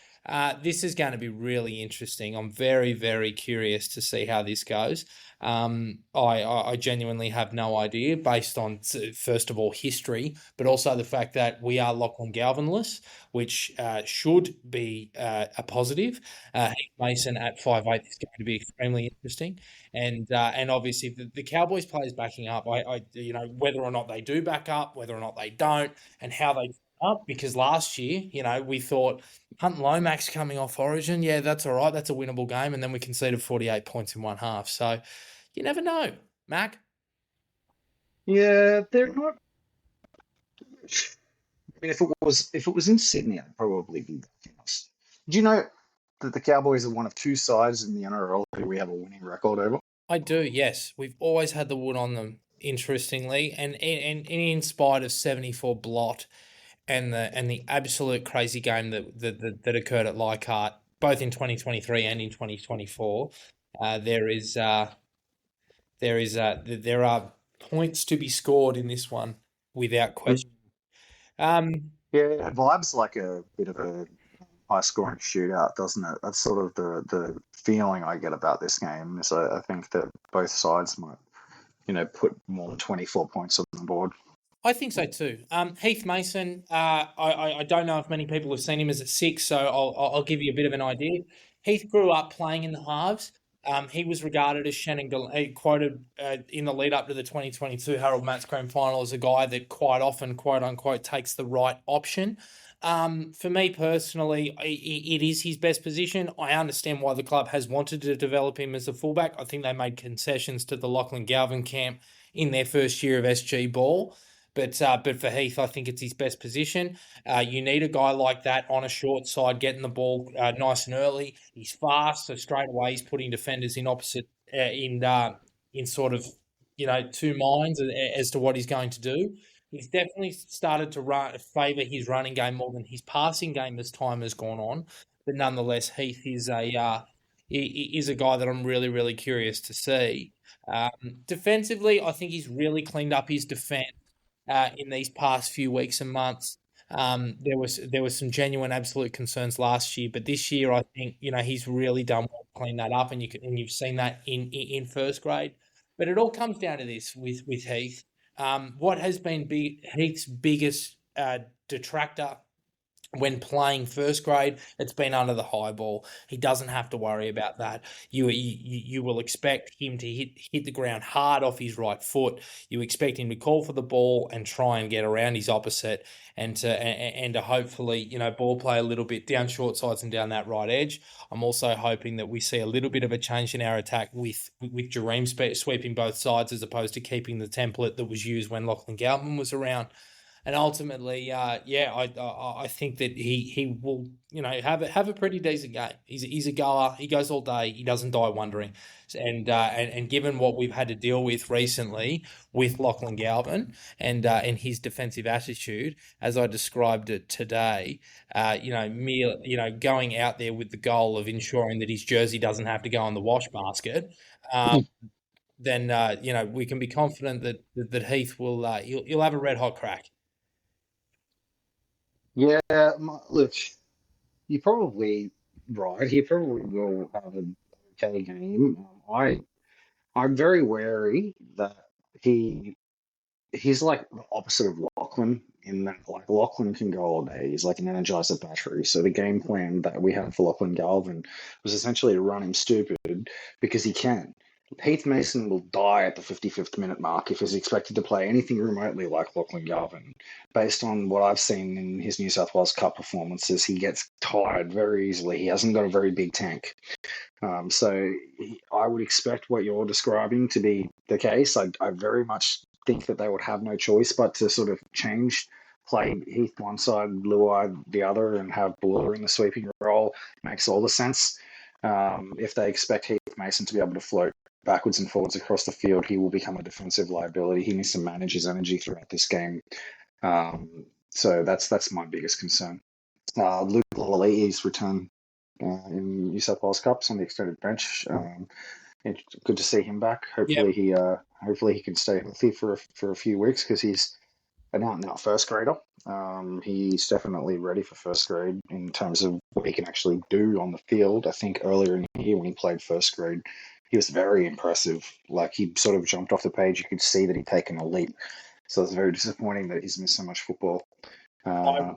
This is going to be really interesting. I'm very, very curious to see how this goes. I genuinely have no idea based on, first of all, history, but also the fact that we are locked on Galvinless, which should be a positive. Heath Mason at 5'8" is going to be extremely interesting. And obviously the Cowboys players backing up, whether or not they do back up, whether or not they don't, and how they up, because last year, we thought Hunt Lomax coming off Origin, yeah, that's all right, that's a winnable game, and then we conceded 48 points in one half. So you never know, Mac. Yeah, they're not. I mean, if it was in Sydney, I'd probably be backing us. Do you know that the Cowboys are one of 2 sides in the NRL who we have a winning record over? I do, yes. We've always had the wood on them, interestingly, and in spite of 74 blot and the absolute crazy game that occurred at Leichhardt, both in 2023 and in 2024, there are points to be scored in this one without question. Yeah, vibes like a bit of a high-scoring shootout, doesn't it? That's sort of the feeling I get about this game. Is I think that both sides might, put more than 24 points on the board. I think so too. Heath Mason, I don't know if many people have seen him as a six, so I'll give you a bit of an idea. Heath grew up playing in the halves. He was regarded as quoted in the lead up to the 2022 Harold Matts Grand Final as a guy that quite often, quote unquote, takes the right option. For me personally, it is his best position. I understand why the club has wanted to develop him as a fullback. I think they made concessions to the Lachlan Galvin camp in their first year of SG ball. But for Heath, I think it's his best position. You need a guy like that on a short side, getting the ball nice and early. He's fast, so straight away he's putting defenders in opposite in sort of two minds as to what he's going to do. He's definitely started to favour his running game more than his passing game as time has gone on. But nonetheless, Heath is a guy that I'm really really curious to see. Defensively, I think he's really cleaned up his defence in these past few weeks and months. There was some genuine absolute concerns last year, but this year I think he's really done well to clean that up, and you've seen that in first grade. But it all comes down to this with Heath. What has been Heath's biggest detractor when playing first grade, it's been under the high ball. He doesn't have to worry about that. You will expect him to hit the ground hard off his right foot. You expect him to call for the ball and try and get around his opposite, and to hopefully ball play a little bit down short sides and down that right edge. I'm also hoping that we see a little bit of a change in our attack with Jareem sweeping both sides as opposed to keeping the template that was used when Lachlan Galvin was around. And ultimately, I think that he will have a pretty decent game. He's a goer. He goes all day. He doesn't die wondering. And given what we've had to deal with recently with Lachlan Galvin and his defensive attitude, as I described it today, going out there with the goal of ensuring that his jersey doesn't have to go on the wash basket. Then we can be confident that Heath will he'll have a red hot crack. Yeah, look, you're probably right. He probably will have an okay game. I'm very wary that he he's like the opposite of Lachlan in that like Lachlan can go all day. He's like an energizer battery. So the game plan that we had for Lachlan Galvin was essentially to run him stupid because he can. Heath Mason will die at the 55th minute mark if he's expected to play anything remotely like Lachlan Galvin. Based on what I've seen in his New South Wales Cup performances, he gets tired very easily. He hasn't got a very big tank. So I would expect what you're describing to be the case. I very much think that they would have no choice but to sort of change, play Heath one side, Luai the other, and have Blur in the sweeping role. Makes all the sense. If they expect Heath Mason to be able to float backwards and forwards across the field, he will become a defensive liability. He needs to manage his energy throughout this game. So that's my biggest concern. Luke Lalali's return in New South Wales Cups on the extended bench. It's good to see him back. Hopefully he can stay healthy for a few weeks because he's an out and out first grader. He's definitely ready for first grade in terms of what he can actually do on the field. I think earlier in the year when he played first grade, he was very impressive. Like he sort of jumped off the page. You could see that he'd taken a leap. So it's very disappointing that he's missed so much football. I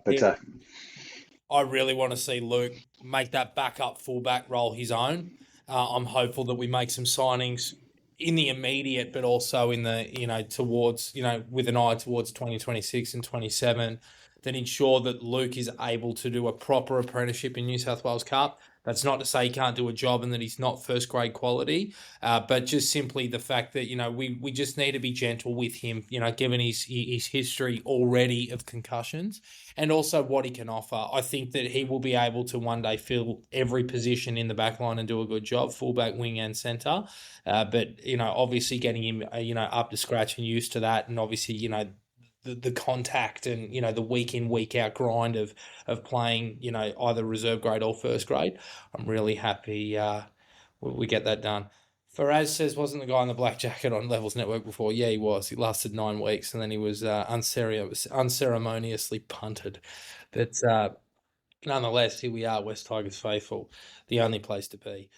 really want to see Luke make that backup fullback role his own. I'm hopeful that we make some signings in the immediate, but also in the towards with an eye towards 2026 and 27, that ensure that Luke is able to do a proper apprenticeship in New South Wales Cup. That's not to say he can't do a job and that he's not first grade quality, but just simply the fact that we just need to be gentle with him. Given his history already of concussions and also what he can offer, I think that he will be able to one day fill every position in the back line and do a good job, fullback, wing, and centre. But obviously getting him up to scratch and used to that, and obviously the contact and the week in week out grind of playing either reserve grade or first grade. I'm really happy we get that done. Faraz says, wasn't the guy in the black jacket on Levels Network before? Yeah, he was. He lasted 9 weeks and then he was unceremoniously punted. But Nonetheless, here we are, West Tigers faithful, the only place to be.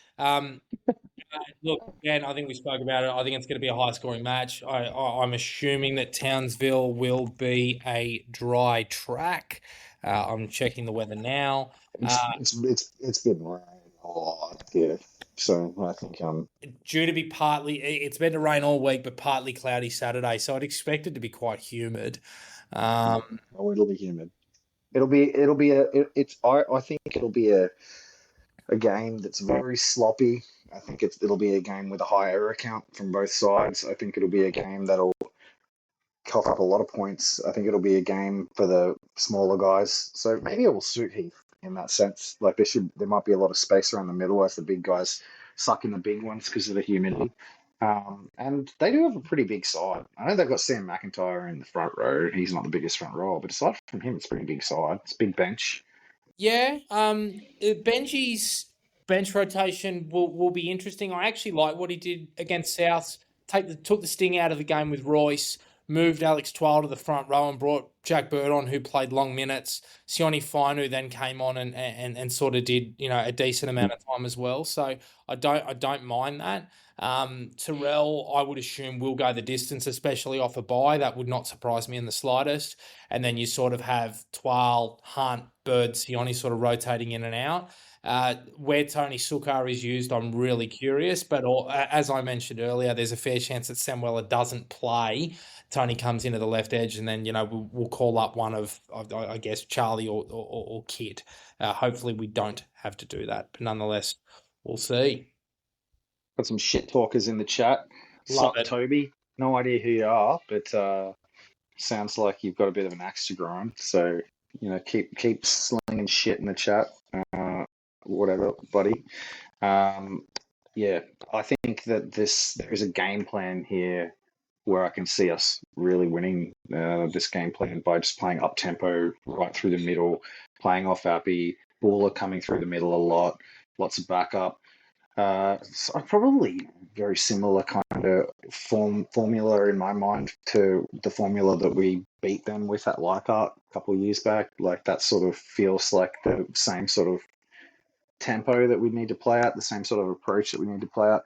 Look, again, I think we spoke about it. I think it's going to be a high-scoring match. I'm assuming that Townsville will be a dry track. I'm checking the weather now. It's been rain a lot, yeah. So I think Due to be partly, it's meant to rain all week, but partly cloudy Saturday, so I'd expect it to be quite humid. oh, it'll be humid. It'll be I think it'll be a game that's very sloppy. I think it'll be a game with a high error count from both sides. I think it'll be a game that'll cough up a lot of points. I think it'll be a game for the smaller guys. So maybe it will suit Heath in that sense. Like there might be a lot of space around the middle as the big guys suck in the big ones because of the humidity. And they do have a pretty big side. I know they've got Sam McIntyre in the front row. He's not the biggest front row, but aside from him, it's a pretty big side. It's a big bench. Yeah, Benji's bench rotation will be interesting. I actually like what he did against Souths. Took the sting out of the game with Royce, moved Alex Twal to the front row and brought Jack Bird on, who played long minutes. Sione Fainu then came on and sort of did a decent amount of time as well. So I don't mind that. Terrell, I would assume, will go the distance, especially off a bye. That would not surprise me in the slightest. And then you sort of have Twal, Hunt, Bird, Sione sort of rotating in and out. Where Tony Sukar is used, I'm really curious. But as I mentioned earlier, there's a fair chance that Samuela doesn't play. Tony comes into the left edge, and then we'll call up one of I guess Charlie or Kit. Hopefully, we don't have to do that, but nonetheless, we'll see. Got some shit talkers in the chat. Love Sup, it. Toby? No idea who you are, but sounds like you've got a bit of an axe to grind. So keep slinging shit in the chat. Whatever, buddy. Yeah, I think that there is a game plan here where I can see us really winning this game plan by just playing up tempo right through the middle, playing off Appy, Buller coming through the middle a lot, lots of backup. So probably very similar kind of formula in my mind to the formula that we beat them with at Leichhardt a couple of years back. Like that sort of feels like the same sort of tempo that we need to play at, the same sort of approach that we need to play at.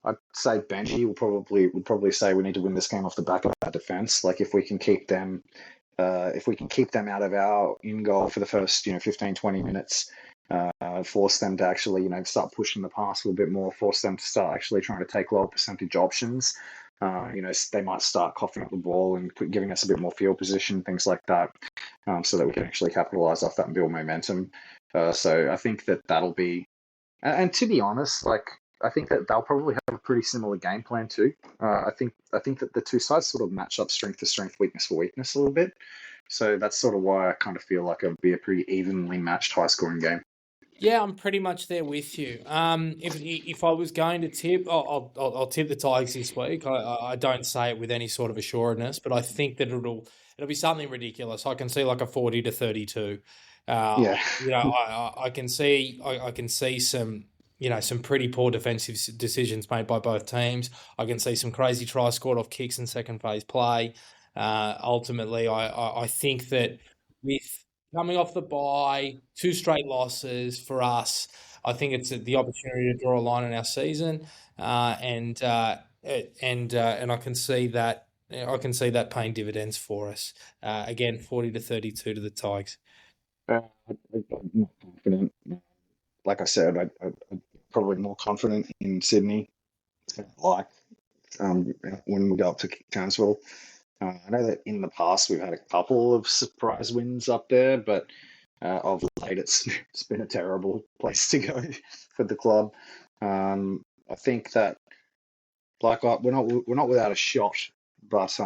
I'd say Benji would probably say we need to win this game off the back of our defense. Like if we can keep them out of our in goal for the first 15, 20 minutes, force them to actually start pushing the pass a little bit more, force them to start actually trying to take lower percentage options. They might start coughing up the ball and giving us a bit more field position, things like that, so that we can actually capitalize off that and build momentum. So I think that'll be, and to be honest, like I think that they'll probably have a pretty similar game plan too. I think that the two sides sort of match up strength to strength, weakness for weakness a little bit. So that's sort of why I kind of feel like it'll be a pretty evenly matched, high scoring game. Yeah, I'm pretty much there with you. If I was going to tip, I'll tip the Tigers this week. I don't say it with any sort of assuredness, but I think that it'll be something ridiculous. I can see like a 40-32. Yeah. I can see some some pretty poor defensive decisions made by both teams. I can see some crazy tries scored off kicks in second phase play. Ultimately, I think that with coming off the bye, two straight losses for us, I think it's the opportunity to draw a line in our season, and I can see that. I can see that paying dividends for us. Again, 40-32 to the Tigers. I'm not confident. Like I said, I'm probably more confident in Sydney. Like when we go up to Townsville. I know that in the past we've had a couple of surprise wins up there, but of late it's been a terrible place to go for the club. I think that we're not without a shot, but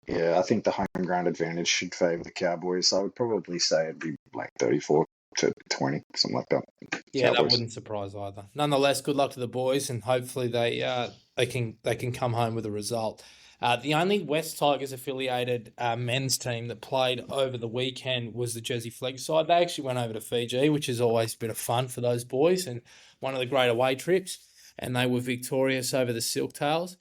yeah, I think the home ground advantage should favour the Cowboys. I would probably say it'd be like 34-20, something like that. Yeah, that Cowboys. wouldn't surprise either. Nonetheless, good luck to the boys, and hopefully they can come home with a result. The only West Tigers affiliated men's team that played over the weekend was the Jersey Flegg side. They actually went over to Fiji, which is always a bit of fun for those boys and one of the great away trips. And they were victorious over the Silktails.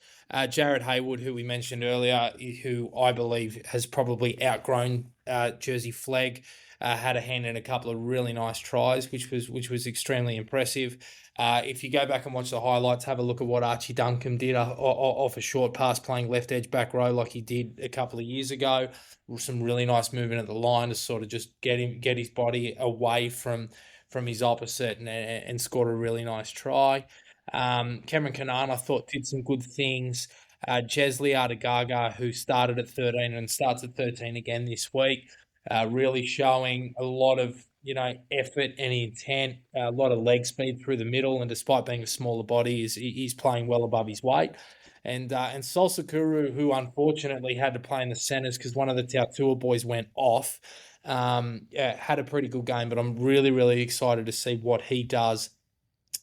Jared Haywood, who we mentioned earlier, who I believe has probably outgrown Jersey Flegg, had a hand in a couple of really nice tries, which was extremely impressive. If you go back and watch the highlights, have a look at what Archie Duncan did off a short pass playing left edge back row like he did a couple of years ago. Some really nice movement at the line to sort of just get his body away from his opposite and scored a really nice try. Cameron Canaan, I thought, did some good things. Chesley Adagaga, who started at 13 and starts at 13 again this week, really showing a lot of effort and intent, a lot of leg speed through the middle, and despite being a smaller body, he's playing well above his weight. And Salsa Kuru, who unfortunately had to play in the centres because one of the Tautua boys went off, had a pretty good game. But I'm really, really excited to see what he does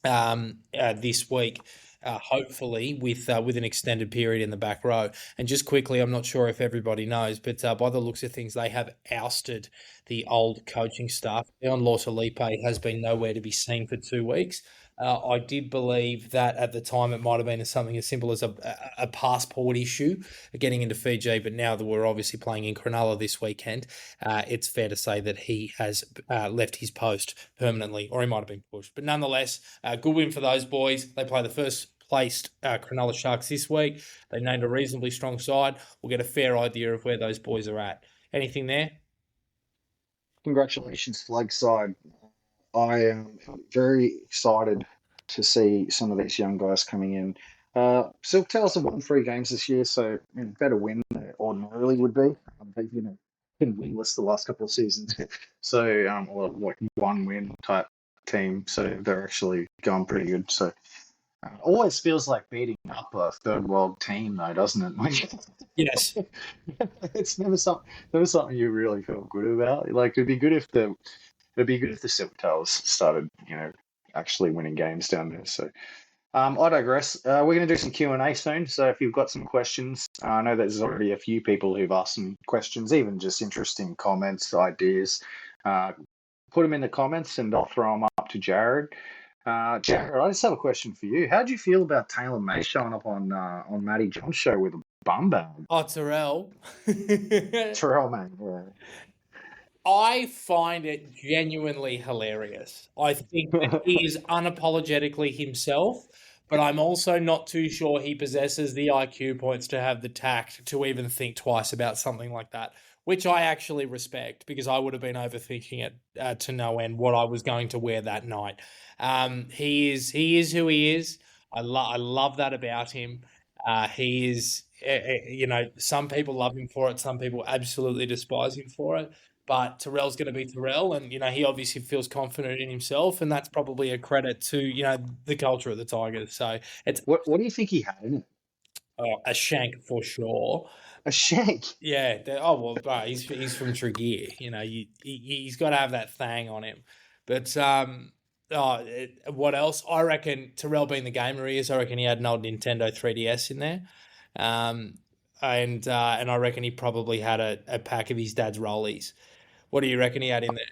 this week, hopefully with an extended period in the back row. And just quickly, I'm not sure if everybody knows, but by the looks of things, they have ousted the old coaching staff. Leon Lortalipe has been nowhere to be seen for 2 weeks. I did believe that at the time it might have been something as simple as a passport issue getting into Fiji, but now that we're obviously playing in Cronulla this weekend, it's fair to say that he has left his post permanently, or he might have been pushed. But nonetheless, good win for those boys. They play the first placed Cronulla Sharks this week. They named a reasonably strong side. We'll get a fair idea of where those boys are at. Anything there? Congratulations, Flegg side. I am very excited to see some of these young guys coming in. Silktails have won 3 games this year, so better win than they ordinarily would be. They've been winless the last couple of seasons, so or like one win type team. So they're actually going pretty good. So always feels like beating up a third world team, though, doesn't it? Yes. It's never something you really feel good about. Like it'd be good if the Silvertails started, actually winning games down there. So I digress. We're going to do some Q&A soon. So if you've got some questions, I know there's already a few people who've asked some questions, even just interesting comments, ideas. Put them in the comments and I'll throw them up to Jared. Jared, I just have a question for you. How do you feel about Taylor May showing up on Matty John's show with a bum bag? Oh, Terrell. Terrell, man. Yeah. I find it genuinely hilarious. I think that he is unapologetically himself, but I'm also not too sure he possesses the IQ points to have the tact to even think twice about something like that, which I actually respect because I would have been overthinking it to no end what I was going to wear that night. He is who he is. I love that about him. He is, some people love him for it. Some people absolutely despise him for it. But Terrell's going to be Terrell, and he obviously feels confident in himself, and that's probably a credit to the culture of the Tigers. So it's What do you think he had in it? a shank for sure. A shank. Yeah. Oh well, bro, he's from Tregear. He's got to have that thang on him. But what else? I reckon Terrell being the gamer he is, I reckon he had an old Nintendo 3DS in there. And I reckon he probably had a pack of his dad's rollies. What do you reckon he had in there?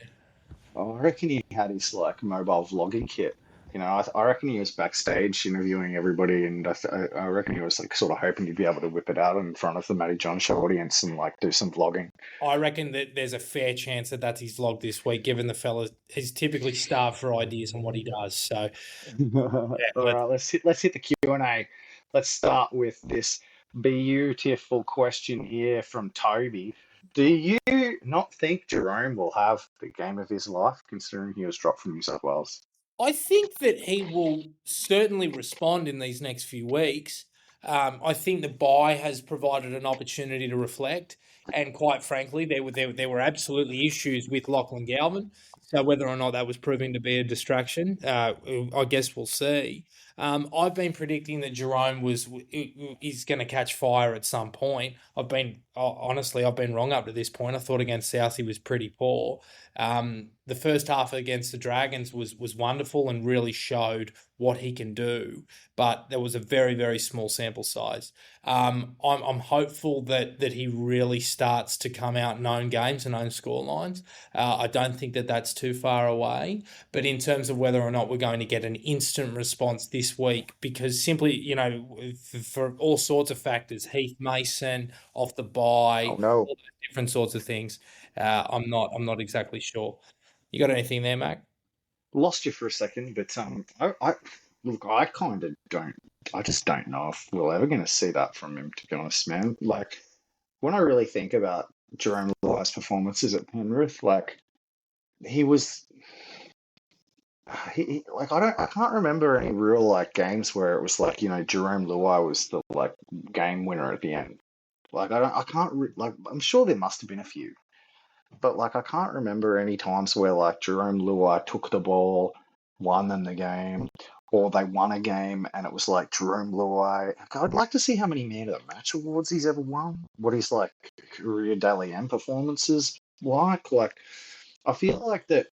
I reckon he had his mobile vlogging kit. I reckon he was backstage interviewing everybody, and I reckon he was sort of hoping he'd be able to whip it out in front of the Matty John show audience and do some vlogging. I reckon that there's a fair chance that that's his vlog this week, given the fella is typically starved for ideas on what he does. So, All right, let's hit the Q&A. Let's start with this beautiful question here from Toby. Do you not think Jerome will have the game of his life, considering he was dropped from New South Wales? I think that he will certainly respond in these next few weeks. I think the bye has provided an opportunity to reflect, and quite frankly, there were absolutely issues with Lachlan Galvin. So whether or not that was proving to be a distraction, I guess we'll see. I've been predicting that Jerome is going to catch fire at some point. Honestly, I've been wrong up to this point. I thought against South he was pretty poor. The first half against the Dragons was wonderful and really showed what he can do, but there was a very, very small sample size. I'm hopeful that he really starts to come out and own games and own scorelines. I don't think that that's too far away, but in terms of whether or not we're going to get an instant response this week, because simply, for all sorts of factors, Heath Mason off the bye, Oh no. all those different sorts of things. I'm not exactly sure. You got anything there, Mac? Lost you for a second, but I look, I kind of don't. I just don't know if we're ever going to see that from him. To be honest, man. Like when I really think about Jerome Luai's performances at Penrith, like he was. Like I can't remember any real like games where it was like Jerome Luai was the like game winner at the end. Like I can't like I'm sure there must have been a few, but like I can't remember any times where like Jerome Luai took the ball, won them the game, or they won a game and it was like Jerome Luai. I'd like to see how many man of the match awards he's ever won. What his like career daily M performances like. Like I feel like that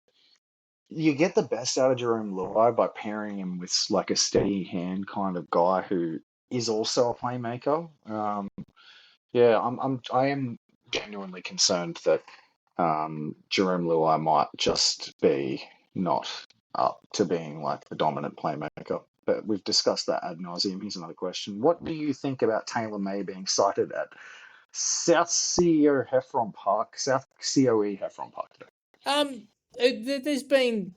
you get the best out of Jerome Luai by pairing him with like a steady hand kind of guy who is also a playmaker. Yeah, I am genuinely concerned that Jerome Luai might just be not up to being like the dominant playmaker. But we've discussed that ad nauseum. Here's another question: what do you think about Taylor May being cited at South COE Heffron Park today? Um, there's been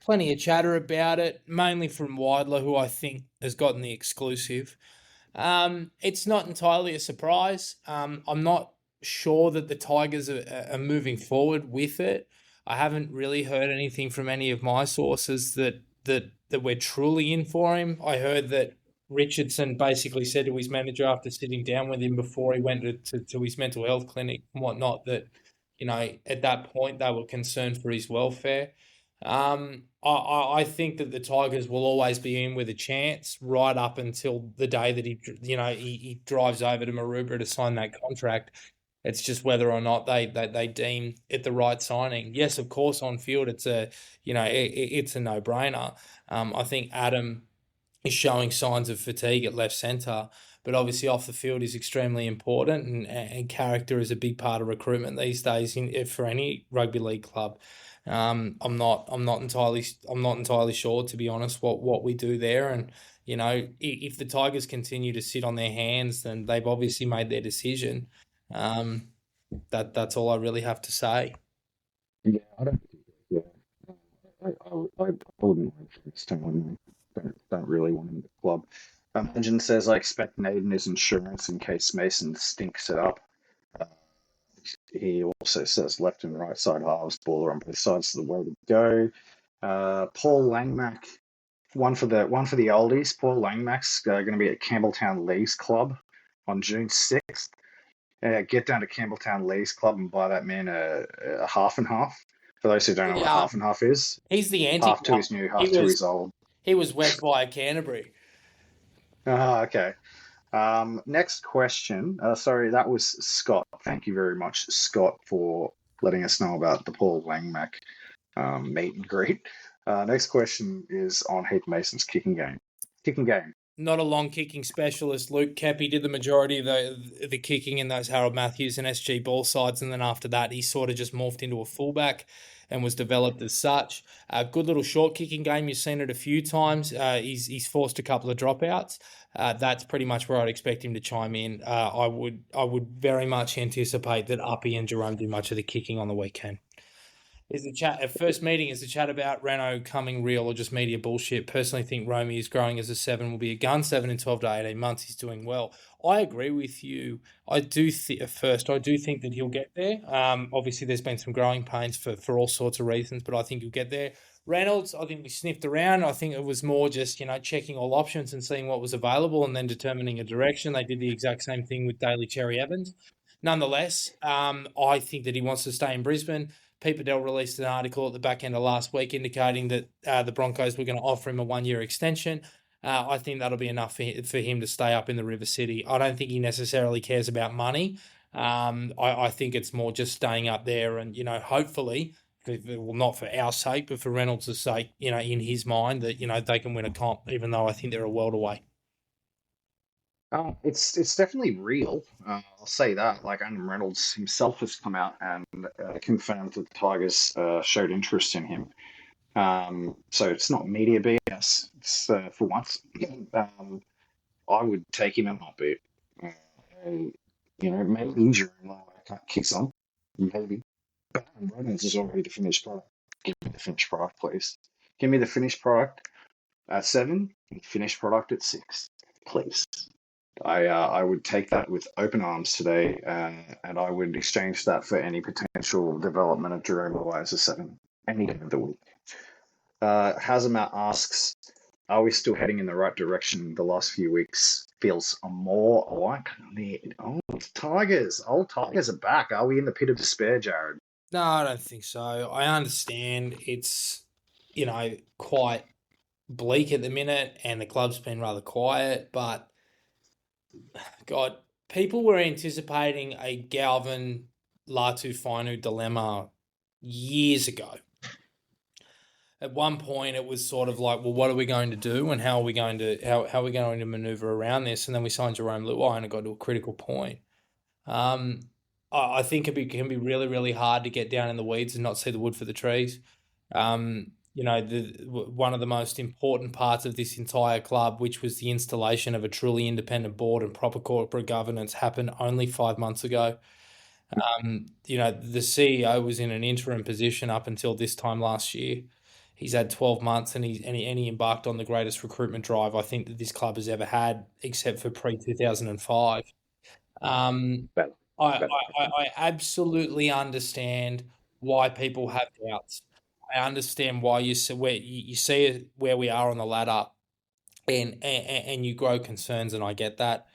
plenty of chatter about it, mainly from Weidler, who I think has gotten the exclusive. It's not entirely a surprise. I'm not sure that the Tigers are moving forward with it. I haven't really heard anything from any of my sources that we're truly in for him. I heard that Richardson basically said to his manager after sitting down with him before he went to his mental health clinic and whatnot that, at that point they were concerned for his welfare. I think that the Tigers will always be in with a chance right up until the day that he drives over to Maroubra to sign that contract. It's just whether or not they deem it the right signing. Yes, of course, on field it's a no brainer. I think Adam is showing signs of fatigue at left centre, but obviously off the field is extremely important, and character is a big part of recruitment these days for any rugby league club. I'm not entirely sure, to be honest, what we do there. And if the Tigers continue to sit on their hands, then they've obviously made their decision. Um, that's all I really have to say. Yeah, I don't. Yeah, I wouldn't mind Stone. Don't really want him at the club. Legend says I expect Naden is insurance in case Mason stinks it up. Uh, he also says left and right side halves, baller on both sides of the way to go. Paul Langmack, one for the oldies. Paul Langmack's going to be at Campbelltown Leagues Club on June 6th. Get down to Campbelltown Leagues Club and buy that man a half and half. For those who don't know what Yeah, half and half is, he's the half two anti-one. is new, He half two was is old. he was West via Canterbury. Ah, okay. Next question. Sorry, that was Scott. Thank you very much, Scott, for letting us know about the Paul Langmack meet and greet. Next question is on Heath Mason's kicking game. Kicking game. Not a long kicking specialist. Luke Kepi did the majority of the kicking in those Harold Matthews and SG ball sides, and then after that, he sort of just morphed into a fullback and was developed as such. A good little short kicking game. You've seen it a few times. He's forced a couple of dropouts. That's pretty much where I'd expect him to chime in. I would very much anticipate that Uppy and Jerome do much of the kicking on the weekend. Is the chat at first meeting? Is the chat about Renault coming real or just media bullshit? Personally, think Romy is growing as a 7, will be a gun 7 in 12 to 18 months. He's doing well. I agree with you. I do think that he'll get there. Obviously, there's been some growing pains for all sorts of reasons, but I think he'll get there. Reynolds, I think we sniffed around. I think it was more just checking all options and seeing what was available and then determining a direction. They did the exact same thing with Daly Cherry Evans. Nonetheless, I think that he wants to stay in Brisbane. Pete Bedell released an article at the back end of last week indicating that the Broncos were going to offer him a 1-year extension. I think that'll be enough for him to stay up in the River City. I don't think he necessarily cares about money. I think it's more just staying up there and, hopefully, well, not for our sake, but for Reynolds' sake, in his mind that, they can win a comp, even though I think they're a world away. It's definitely real. I'll say that. Like Adam Reynolds himself has come out and confirmed that the Tigers showed interest in him. So it's not media BS. It's for once. I would take him in a heartbeat. Uh, maybe injury kicks on, maybe. Reynolds is already the finished product. Give me the finished product, please. Give me the finished product at 7, and finished product at 6, please. I would take that with open arms today, and I would exchange that for any potential development of Jerome Luai as a 7 any day of the week. Hazamat asks, are we still heading in the right direction? The last few weeks feels more like the old Tigers. Old Tigers are back. Are we in the pit of despair, Jared? No, I don't think so. I understand it's, quite bleak at the minute and the club's been rather quiet, but God, people were anticipating a Galvin Latu Finu dilemma years ago. At one point, it was sort of like, well, what are we going to do, and how are we going to maneuver around this? And then we signed Jerome Luai, and it got to a critical point. I think it can be really, really hard to get down in the weeds and not see the wood for the trees. One of the most important parts of this entire club, which was the installation of a truly independent board and proper corporate governance, happened only 5 months ago. The CEO was in an interim position up until this time last year. He's had 12 months and he embarked on the greatest recruitment drive I think that this club has ever had, except for pre-2005. I absolutely understand why people have doubts. I understand why you see where we are on the ladder, and you grow concerns, and I get that.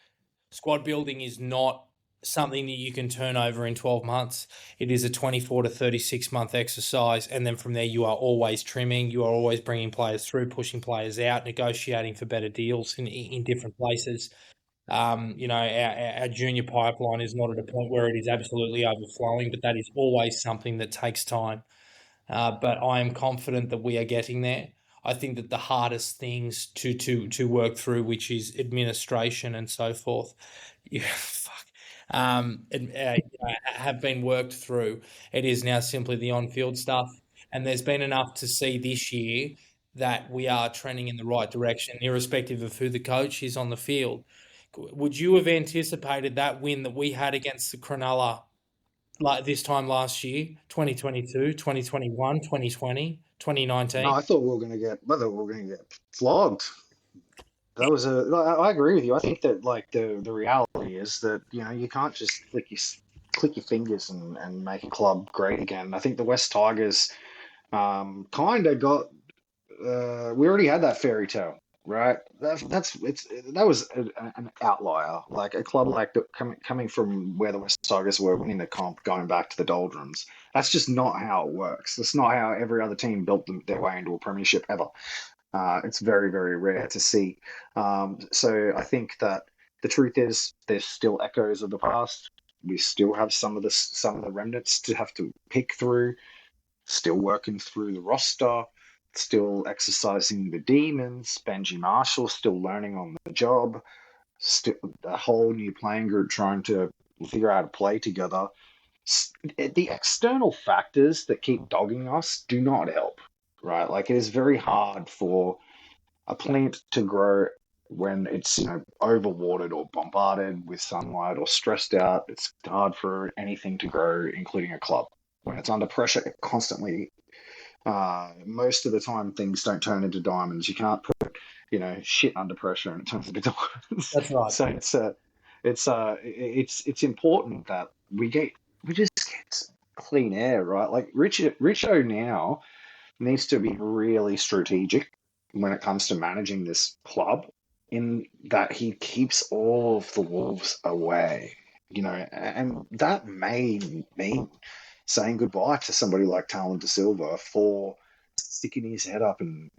Squad building is not something that you can turn over in 12 months. It is a 24 to 36 month exercise, and then from there you are always trimming, you are always bringing players through, pushing players out, negotiating for better deals in different places. Our junior pipeline is not at a point where it is absolutely overflowing, but that is always something that takes time. But I am confident that we are getting there. I think that the hardest things to work through, which is administration and so forth, have been worked through. It is now simply the on-field stuff, and there's been enough to see this year that we are trending in the right direction, irrespective of who the coach is on the field. Would you have anticipated that win that we had against the Cronulla like this time last year, 2022, 2021, 2020, 2019? No, I thought we were going to get flogged. I agree with you. I think that the reality is that you can't just click your fingers and make a club great again. I think the West Tigers kind of got we already had that fairy tale, right? That was an outlier, like a club like coming from where the West Tigers were in the comp, going back to the doldrums. That's just not how it works. That's not how every other team built their way into a premiership ever. It's very, very rare to see. So I think that the truth is there's still echoes of the past. We still have some of the remnants to have to pick through. Still working through the roster. Still exercising the demons. Benji Marshall still learning on the job. Still a whole new playing group trying to figure out how to play together. The external factors that keep dogging us do not help. Right, like it is very hard for a plant to grow when it's overwatered or bombarded with sunlight or stressed out. It's hard for anything to grow, including a club. When it's under pressure, it constantly. Most of the time, things don't turn into diamonds. You can't put shit under pressure and it turns into diamonds. That's right. So it's important that we just get clean air, right? Like Richo now needs to be really strategic when it comes to managing this club, in that he keeps all of the wolves away, and that may mean saying goodbye to somebody like Talon De Silva for sticking his head up and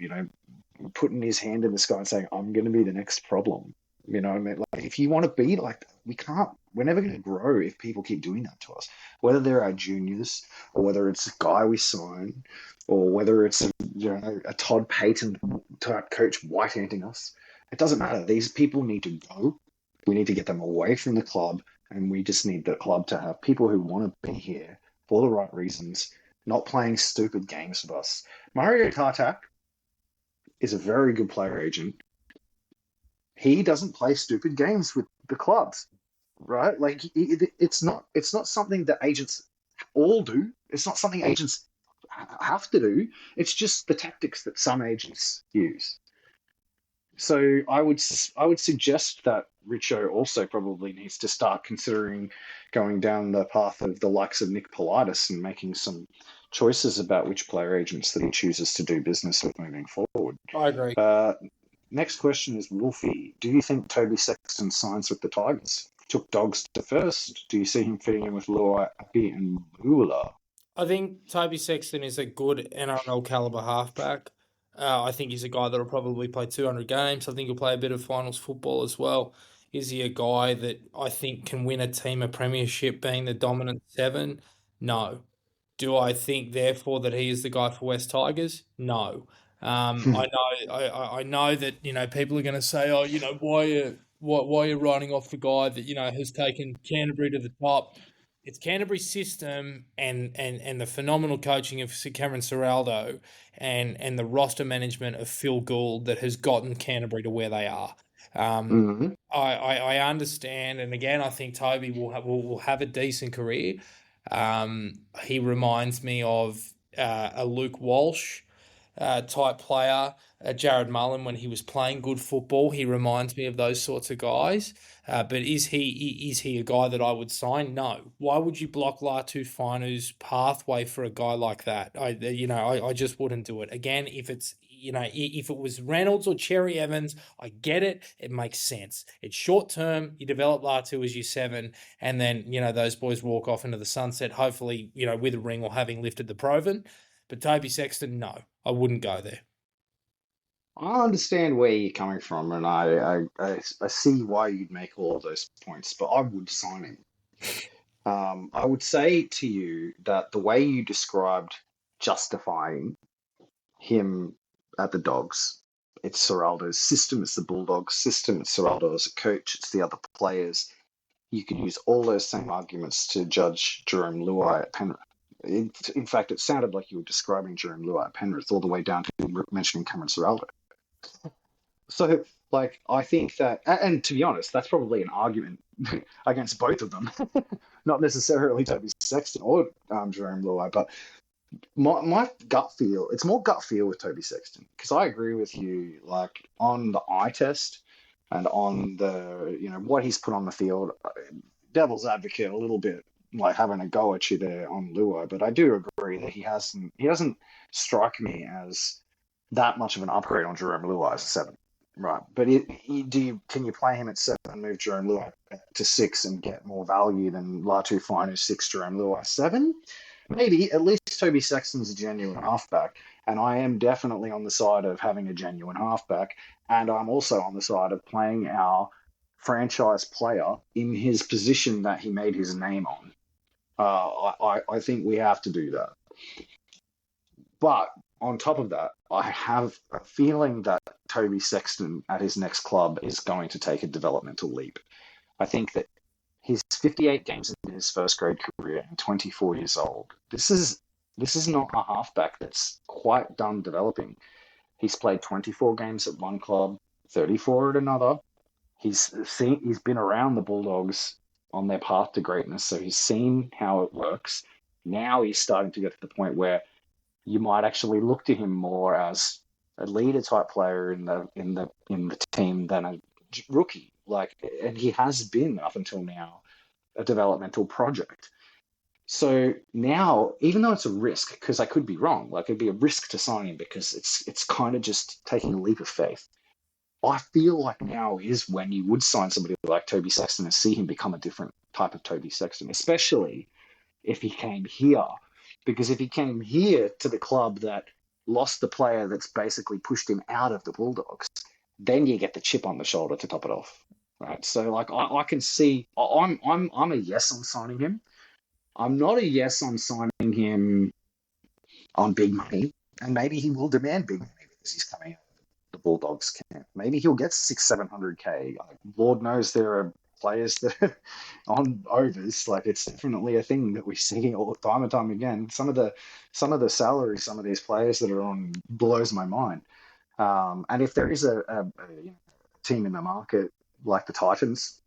putting his hand in the sky and saying, I'm going to be the next problem. You know what I mean? Like, if you want to be like that, we're never going to grow if people keep doing that to us, whether they're our juniors or whether it's a guy we sign or whether it's a Todd Payton type coach white-handing us. It doesn't matter. These people need to go. We need to get them away from the club, and we just need the club to have people who want to be here for the right reasons, not playing stupid games with us. Mario Tartak is a very good player agent. He doesn't play stupid games with the clubs, right? Like it's not something that agents all do. It's not something agents have to do. It's just the tactics that some agents use. So I would suggest that Richo also probably needs to start considering going down the path of the likes of Nick Politis and making some choices about which player agents that he chooses to do business with moving forward. I agree. Uh, Next question is Wolfie. Do you think Toby Sexton signs with the Tigers? Took dogs to first. Do you see him fitting in with Luai, Appy, and Bula? I think Toby Sexton is a good NRL caliber halfback. I think he's a guy that'll probably play 200 games. I think he'll play a bit of finals football as well. Is he a guy that I think can win a team a premiership being the dominant seven? No. Do I think therefore that he is the guy for West Tigers? No. I know I know that people are going to say, oh, why are you writing off the guy that has taken Canterbury to the top? It's Canterbury's system and the phenomenal coaching of Sir Cameron Ciraldo and the roster management of Phil Gould that has gotten Canterbury to where they are. Mhm. I understand, and again, I think Toby will have a decent career. He reminds me of a Luke Walsh type player, Jared Mullen when he was playing good football. He reminds me of those sorts of guys. But is he a guy that I would sign? No. Why would you block Latu Fanu's pathway for a guy like that? I just wouldn't do it. Again, if it was Reynolds or Cherry Evans, I get it. It makes sense. It's short term. You develop Latu as your seven, and then those boys walk off into the sunset. Hopefully, with a ring or having lifted the Proven. But Toby Sexton, no, I wouldn't go there. I understand where you're coming from, and I see why you'd make all of those points, but I would sign him. I would say to you that the way you described justifying him at the Dogs, it's Seraldo's system, it's the Bulldogs' system, it's Seraldo as a coach, it's the other players. You could use all those same arguments to judge Jerome Luai at Penrith. In fact, it sounded like you were describing Jerome Luai at Penrith all the way down to mentioning Cameron Seraldo. So, like, I think that, and to be honest, that's probably an argument against both of them, not necessarily Toby Sexton or Jerome Luai, but my gut feel, it's more gut feel with Toby Sexton because I agree with you, like on the eye test and on the what he's put on the field. Devil's advocate a little bit, like having a go at you there on Luai, but I do agree that he doesn't strike me as that much of an upgrade on Jerome Luai as a seven. Right, but can you play him at seven, move Jerome Luai to six, and get more value than Latu Finu six, Jerome Luai seven? Maybe. At least Toby Sexton's a genuine halfback, and I am definitely on the side of having a genuine halfback, and I'm also on the side of playing our franchise player in his position that he made his name on. I think we have to do that. But on top of that, I have a feeling that Toby Sexton at his next club is going to take a developmental leap. I think that he's 58 games in his first grade career and 24 years old. This is not a halfback that's quite done developing. He's played 24 games at one club, 34 at another. He's been around the Bulldogs on their path to greatness, so he's seen how it works. Now he's starting to get to the point where you might actually look to him more as a leader type player in the team than a rookie. And he has been up until now a developmental project. So now, even though it's a risk, because I could be wrong, like it'd be a risk to sign him because it's kind of just taking a leap of faith. I feel like now is when you would sign somebody like Toby Sexton and see him become a different type of Toby Sexton, especially if he came here. Because if he came here to the club that lost the player that's basically pushed him out of the Bulldogs, then you get the chip on the shoulder to top it off. Right. So like I can see I'm a yes on signing him. I'm not a yes on signing him on big money. And maybe he will demand big money because he's coming out of the Bulldogs camp. Maybe he'll get 600-700K. Lord knows there are players that are on overs. Like it's definitely a thing that we see all time and time again. Some of the salaries some of these players that are on blows my mind. And if there is a team in the market like the Titans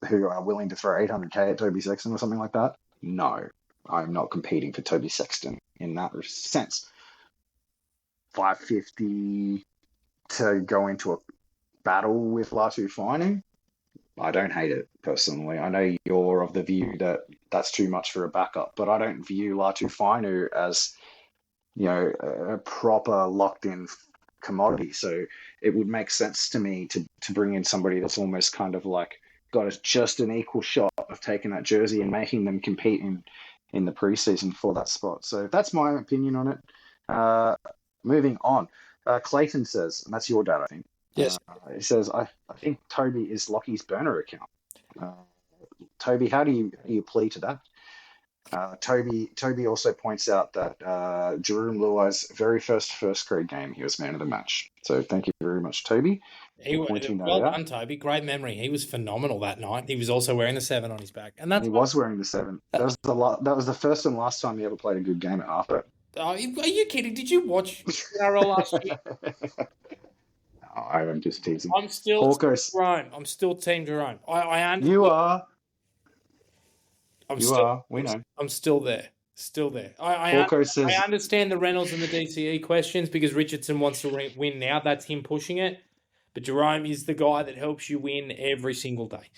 who are willing to throw 800K at Toby Sexton or something like that, no, I'm not competing for Toby Sexton in that sense. 550 to go into a battle with Latu Finu, I don't hate it personally. I know you're of the view that that's too much for a backup, but I don't view Latu Finu as a proper locked-in commodity. So it would make sense to me to bring in somebody that's almost kind of like got just an equal shot of taking that jersey and making them compete in the preseason for that spot. So that's my opinion on it. Moving on, Clayton says, and that's your dad, I think. Yes. He says, I think Toby is Lockie's burner account. Toby, how do you plea to that? Toby also points out that Jerome Luai's very first grade game, he was man of the match. So thank you very much, Toby. Well done, Toby. Great memory. He was phenomenal that night. He was also wearing the 7 on his back, and he was wearing the 7. That was the first and last time he ever played a good game at halfback. Oh, are you kidding? Did you watch NRL last year? I'm just teasing. I'm still Jerome. I'm still Team Jerome. I understand. You are. We know. I'm still there. Still there. I understand the Reynolds and the DCE questions because Richardson wants to win now. That's him pushing it. But Jerome is the guy that helps you win every single day.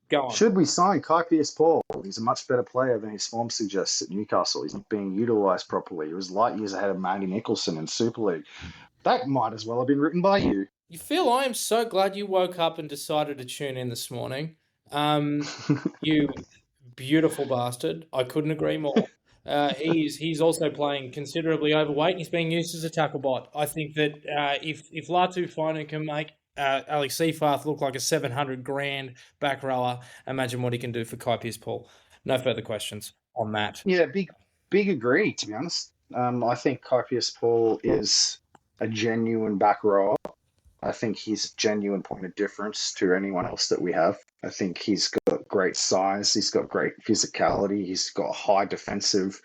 Go on. Should we sign Kai Pearce-Paul? He's a much better player than his form suggests at Newcastle. He's not being utilised properly. He was light years ahead of Matty Nicholson in Super League. That might as well have been written by you. You feel I am so glad you woke up and decided to tune in this morning. You beautiful bastard. I couldn't agree more. He's also playing considerably overweight. He's being used as a tackle bot. I think that if Latu Finu can make Alex Seafarth look like a $700,000 back rower, imagine what he can do for Kai Pearce-Paul. No further questions on that. Yeah, big agree, to be honest. I think Kai Pearce-Paul is a genuine back rower. I think he's a genuine point of difference to anyone else that we have. I think he's got great size. He's got great physicality. He's got high defensive.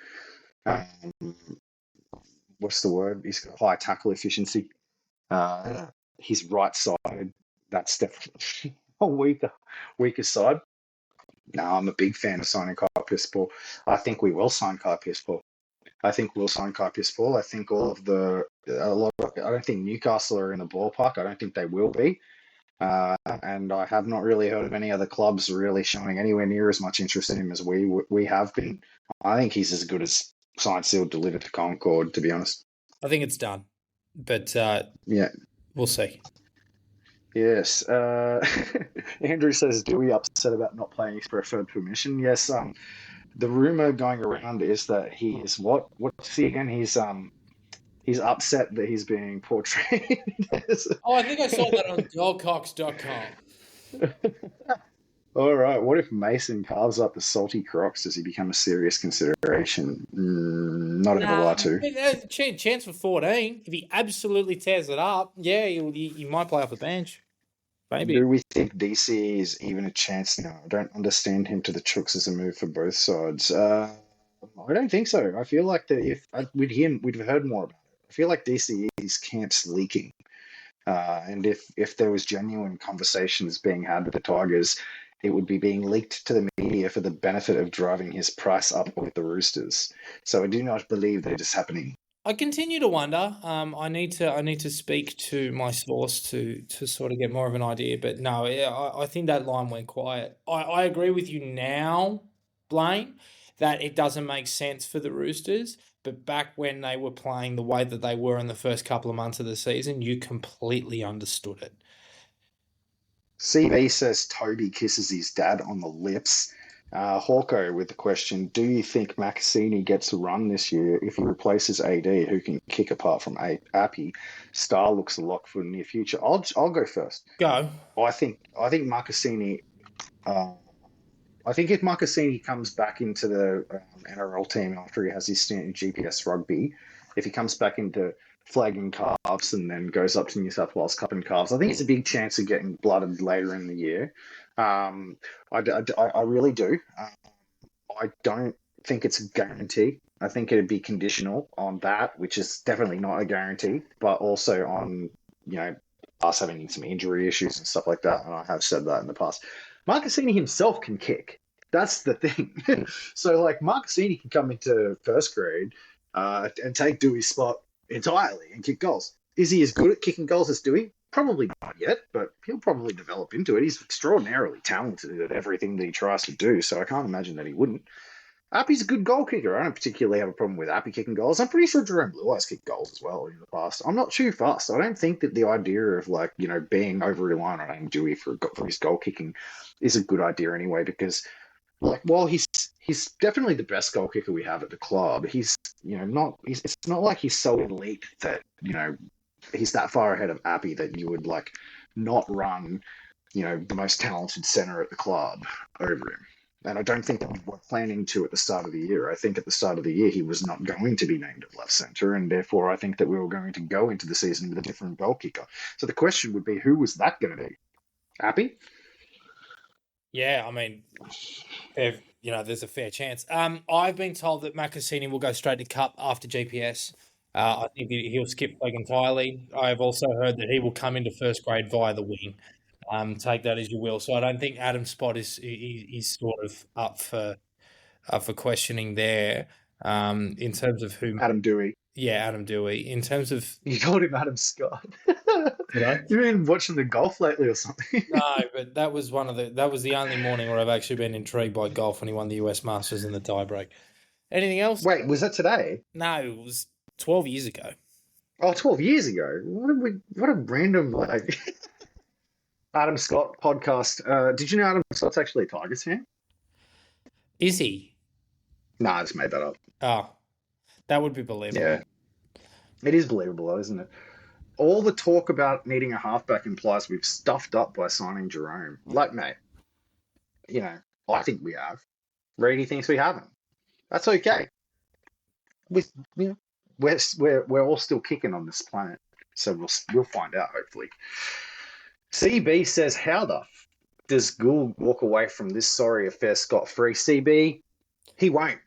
What's the word? He's got high tackle efficiency. He's right-sided. That's definitely a weaker side. No, I'm a big fan of signing Kai Pearce-Paul. I think we will sign Kai Pearce-Paul. I think we'll sign Kai Pearce-Paul. I think I don't think Newcastle are in the ballpark. I don't think they will be. And I have not really heard of any other clubs really showing anywhere near as much interest in him as we have been. I think he's as good as signed, sealed, delivered to Concord, to be honest. I think it's done. But yeah, we'll see. Yes. Andrew says, do we upset about not playing his preferred permission? Yes. The rumor going around is that he is what's he again? He's upset that he's being portrayed as... I think I saw that on dogcocks.com. All right. What if Mason carves up the salty Crocs? Does he become a serious consideration? Not ever lie to. Chance for 14. If he absolutely tears it up, yeah, he might play off the bench. Maybe. Do we think DC is even a chance now? I don't understand him to the Chooks as a move for both sides. I don't think so. I feel like that if with him, we'd have heard more about it. I feel like DCE's camp's leaking. And if there was genuine conversations being had with the Tigers, it would be being leaked to the media for the benefit of driving his price up with the Roosters. So I do not believe that it is happening. I continue to wonder. I need to speak to my source to sort of get more of an idea. But no, I think that line went quiet. I agree with you now, Blaine, that it doesn't make sense for the Roosters. But back when they were playing the way that they were in the first couple of months of the season, you completely understood it. CV says Toby kisses his dad on the lips. Hawko with the question, do you think Macassini gets a run this year if he replaces AD, who can kick apart from Appy? Star looks a lock for the near future. I'll go first. Go. I think Macassini... I think if Macassini comes back into the NRL team after he has his stint in GPS rugby, if he comes back into Flegg and calves and then goes up to New South Wales Cup and calves, I think it's a big chance of getting blooded later in the year. I really do. I don't think it's a guarantee. I think it'd be conditional on that, which is definitely not a guarantee, but also on, us having some injury issues and stuff like that. And I have said that in the past. Marcassini himself can kick. That's the thing. So, like, Marcassini can come into first grade and take Dewey's spot entirely and kick goals. Is he as good at kicking goals as Dewey? Probably not yet, but he'll probably develop into it. He's extraordinarily talented at everything that he tries to do, so I can't imagine that he wouldn't. Appy's a good goal kicker. I don't particularly have a problem with Appy kicking goals. I'm pretty sure Jerome Luai's kicked goals as well in the past. I'm not too fussed. I don't think that the idea of, like, being over reliant on Dewey for his goal kicking is a good idea anyway, because, like, while he's definitely the best goal kicker we have at the club, he's not it's not like he's so elite that he's that far ahead of Appy that you would, like, not run the most talented center at the club over him. And I don't think that we were planning to at the start of the year. I think at the start of the year he was not going to be named at left centre, and therefore I think that we were going to go into the season with a different goal kicker. So the question would be, who was that going to be? Appy? Yeah, I mean, there's a fair chance. I've been told that Marcassini will go straight to Cup after GPS. I think he'll skip Flegg entirely. I've also heard that he will come into first grade via the wing. Take that as you will. So I don't think Adam's spot is sort of up for questioning there. In terms of who Adam Dewey. Yeah, Adam Dewey. In terms of You told him Adam Scott. Did I? You've been watching the golf lately or something? No, but that was the only morning where I've actually been intrigued by golf when he won the US Masters in the tiebreak. Anything else? Wait, was that today? No, it was 12 years ago. Oh, 12 years ago. What a random, like, Adam Scott podcast. Did you know Adam Scott's actually a Tigers fan? Is he? Nah, I just made that up. Oh, that would be believable. Yeah. It is believable, though, isn't it? All the talk about needing a halfback implies we've stuffed up by signing Jerome. Like, mate, I think we have. Reedie thinks we haven't. That's okay. We're all still kicking on this planet, so we'll find out, hopefully. CB says, how the does Gould walk away from this sorry affair scot-free? CB, he won't,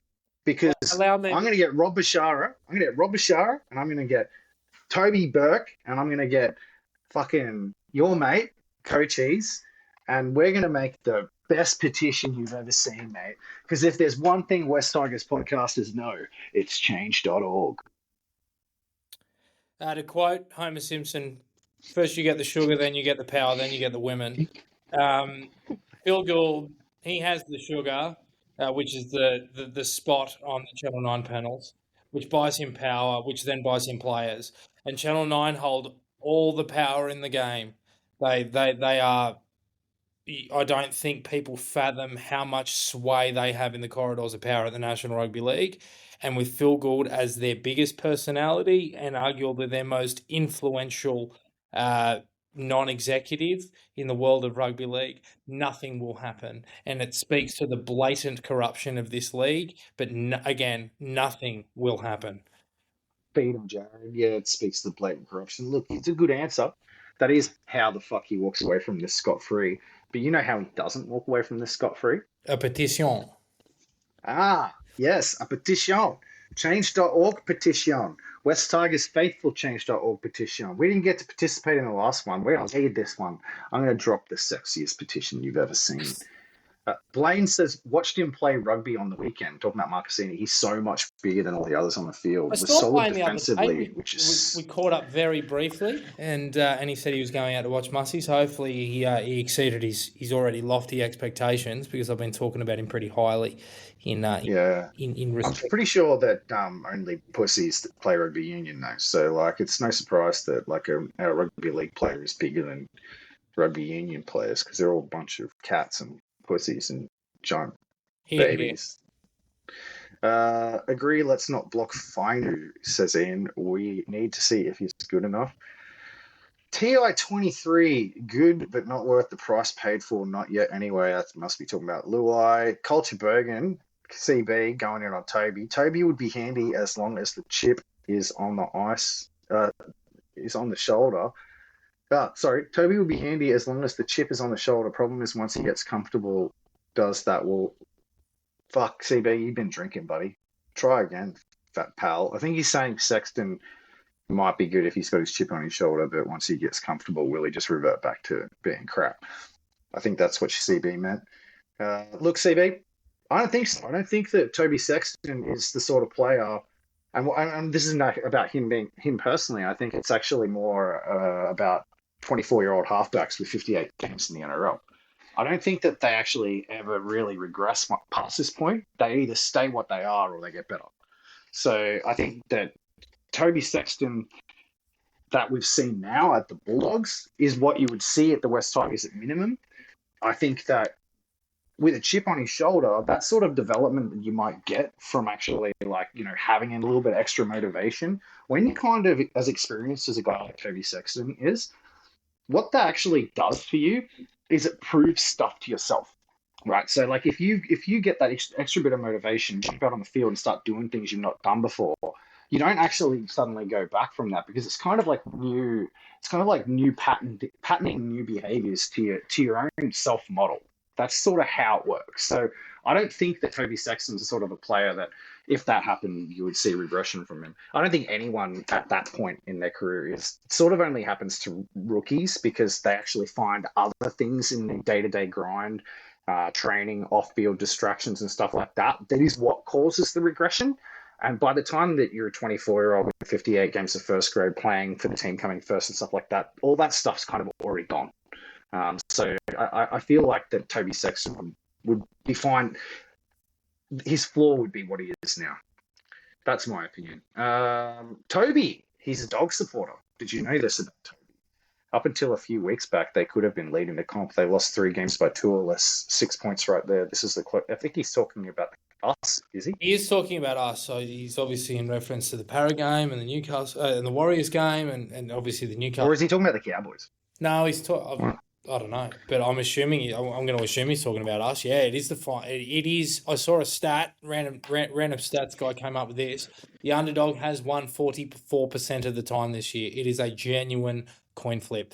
because I'm going to get Rob Bashara. I'm going to get Rob Bashara, and I'm going to get Toby Burke, and I'm going to get fucking your mate, Coaches, and we're going to make the best petition you've ever seen, mate. Because if there's one thing West Tigers podcasters know, it's change.org. To quote Homer Simpson, first you get the sugar, then you get the power, then you get the women. Phil Gould, he has the sugar, which is the spot on the Channel 9 panels, which buys him power, which then buys him players. And Channel 9 hold all the power in the game. They are... I don't think people fathom how much sway they have in the corridors of power at the National Rugby League. And with Phil Gould as their biggest personality and arguably their most influential non-executive in the world of rugby league, nothing will happen. And it speaks to the blatant corruption of this league. But again, nothing will happen. Beat him, Jared. Yeah, it speaks to the blatant corruption. Look, it's a good answer. That is how the fuck he walks away from this scot-free. But you know how he doesn't walk away from this scot-free? A petition. Ah, yes, a petition. Change.org petition. West Tigers faithful change.org petition. We didn't get to participate in the last one. We're going to lead this one. I'm going to drop the sexiest petition you've ever seen. Blaine says, watched him play rugby on the weekend, talking about Marcassini. He's so much bigger than all the others on the field. We're solid defensively, which is... We caught up very briefly, and he said he was going out to watch Mussy, so hopefully he exceeded his already lofty expectations, because I've been talking about him pretty highly in respect. I'm pretty sure that only pussies play rugby union, though. So, like, it's no surprise that, like, a rugby league player is bigger than rugby union players, because they're all a bunch of cats and pussies and giant babies. Agree, let's not block Finu, says Ian. We need to see if he's good enough. TI-23, good, but not worth the price paid for, not yet anyway. That must be talking about Luai. Culture Bergen, CB, going in on Toby. Toby would be handy as long as the chip is on the ice, is on the shoulder. Toby would be handy as long as the chip is on the shoulder. Problem is, once he gets comfortable, does that, well, fuck, CB, you've been drinking, buddy. Try again, fat pal. I think he's saying Sexton might be good if he's got his chip on his shoulder, but once he gets comfortable, will he just revert back to being crap? I think that's what CB meant. Look, CB, I don't think so. I don't think that Toby Sexton is the sort of player, and this isn't about him being him personally. I think it's actually more about 24-year-old halfbacks with 58 games in the NRL. I don't think that they actually ever really regress past this point. They either stay what they are or they get better. So I think that Toby Sexton that we've seen now at the Bulldogs is what you would see at the West Tigers at minimum. I think that with a chip on his shoulder, that sort of development that you might get from actually like, having a little bit extra motivation, when you're kind of as experienced as a guy like Toby Sexton is, what that actually does for you is it proves stuff to yourself. Right. So like if you get that extra bit of motivation, jump out on the field and start doing things you've not done before, you don't actually suddenly go back from that because it's kind of like new patterning new behaviors to your own self model. That's sort of how it works. So I don't think that Toby Sexton's sort of a player that if that happened, you would see regression from him. I don't think anyone at that point in their career is. It sort of only happens to rookies because they actually find other things in the day-to-day grind, training, off-field distractions and stuff like that. That is what causes the regression. And by the time that you're a 24-year-old with 58 games of first grade playing for the team coming first and stuff like that, all that stuff's kind of already gone. So I feel like that Toby Sexton would be fine. His floor would be what he is now. That's my opinion. Toby, he's a dog supporter. Did you know this about Toby? Up until a few weeks back, they could have been leading the comp. They lost 3 games by 2 or less, 6 points right there. This is the quote. I think he's talking about us, is he? He is talking about us, so he's obviously in reference to the Para game and the Newcastle and the Warriors game, and obviously the Newcastle. Or is he talking about the Cowboys? No, he's talking. I don't know, but I'm assuming. I'm going to assume he's talking about us. Yeah, it is the fight. It is. I saw a stat. Random stats guy came up with this. The underdog has won 44% of the time this year. It is a genuine coin flip.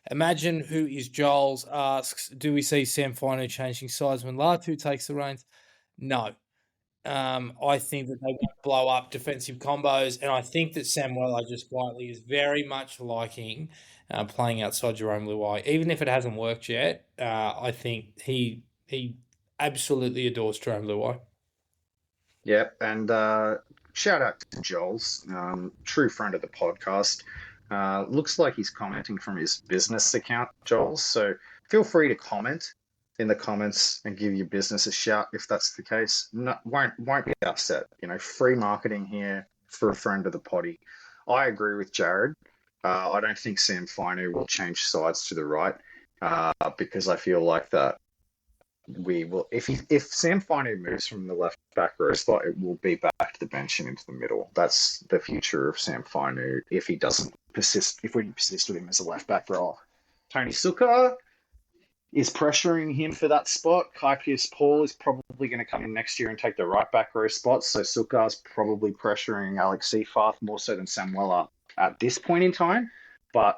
Imagine who is Joel's asks, do we see Sam Fino changing sides when Latu takes the reins? No. I think that they won't blow up defensive combos, and I think that Samuel just quietly is very much liking playing outside Jerome Luai. Even if it hasn't worked yet, I think he absolutely adores Jerome Luai. Yep, and shout out to Joel's, true friend of the podcast. Looks like he's commenting from his business account, Joel's. So feel free to comment in the comments and give your business a shout if that's the case. No, won't be upset. Free marketing here for a friend of the potty. I agree with Jared. I don't think Sam Fino will change sides to the right because I feel like that we will. If Sam Fino moves from the left back row spot, it will be back to the bench and into the middle. That's the future of Sam Fino if he doesn't persist. If we persist with him as a left back row, Tony Sukkar is pressuring him for that spot. Kai Pearce-Paul is probably going to come in next year and take the right back row spot. So Sukkar's probably pressuring Alex Seyfarth more so than Samuela at this point in time. But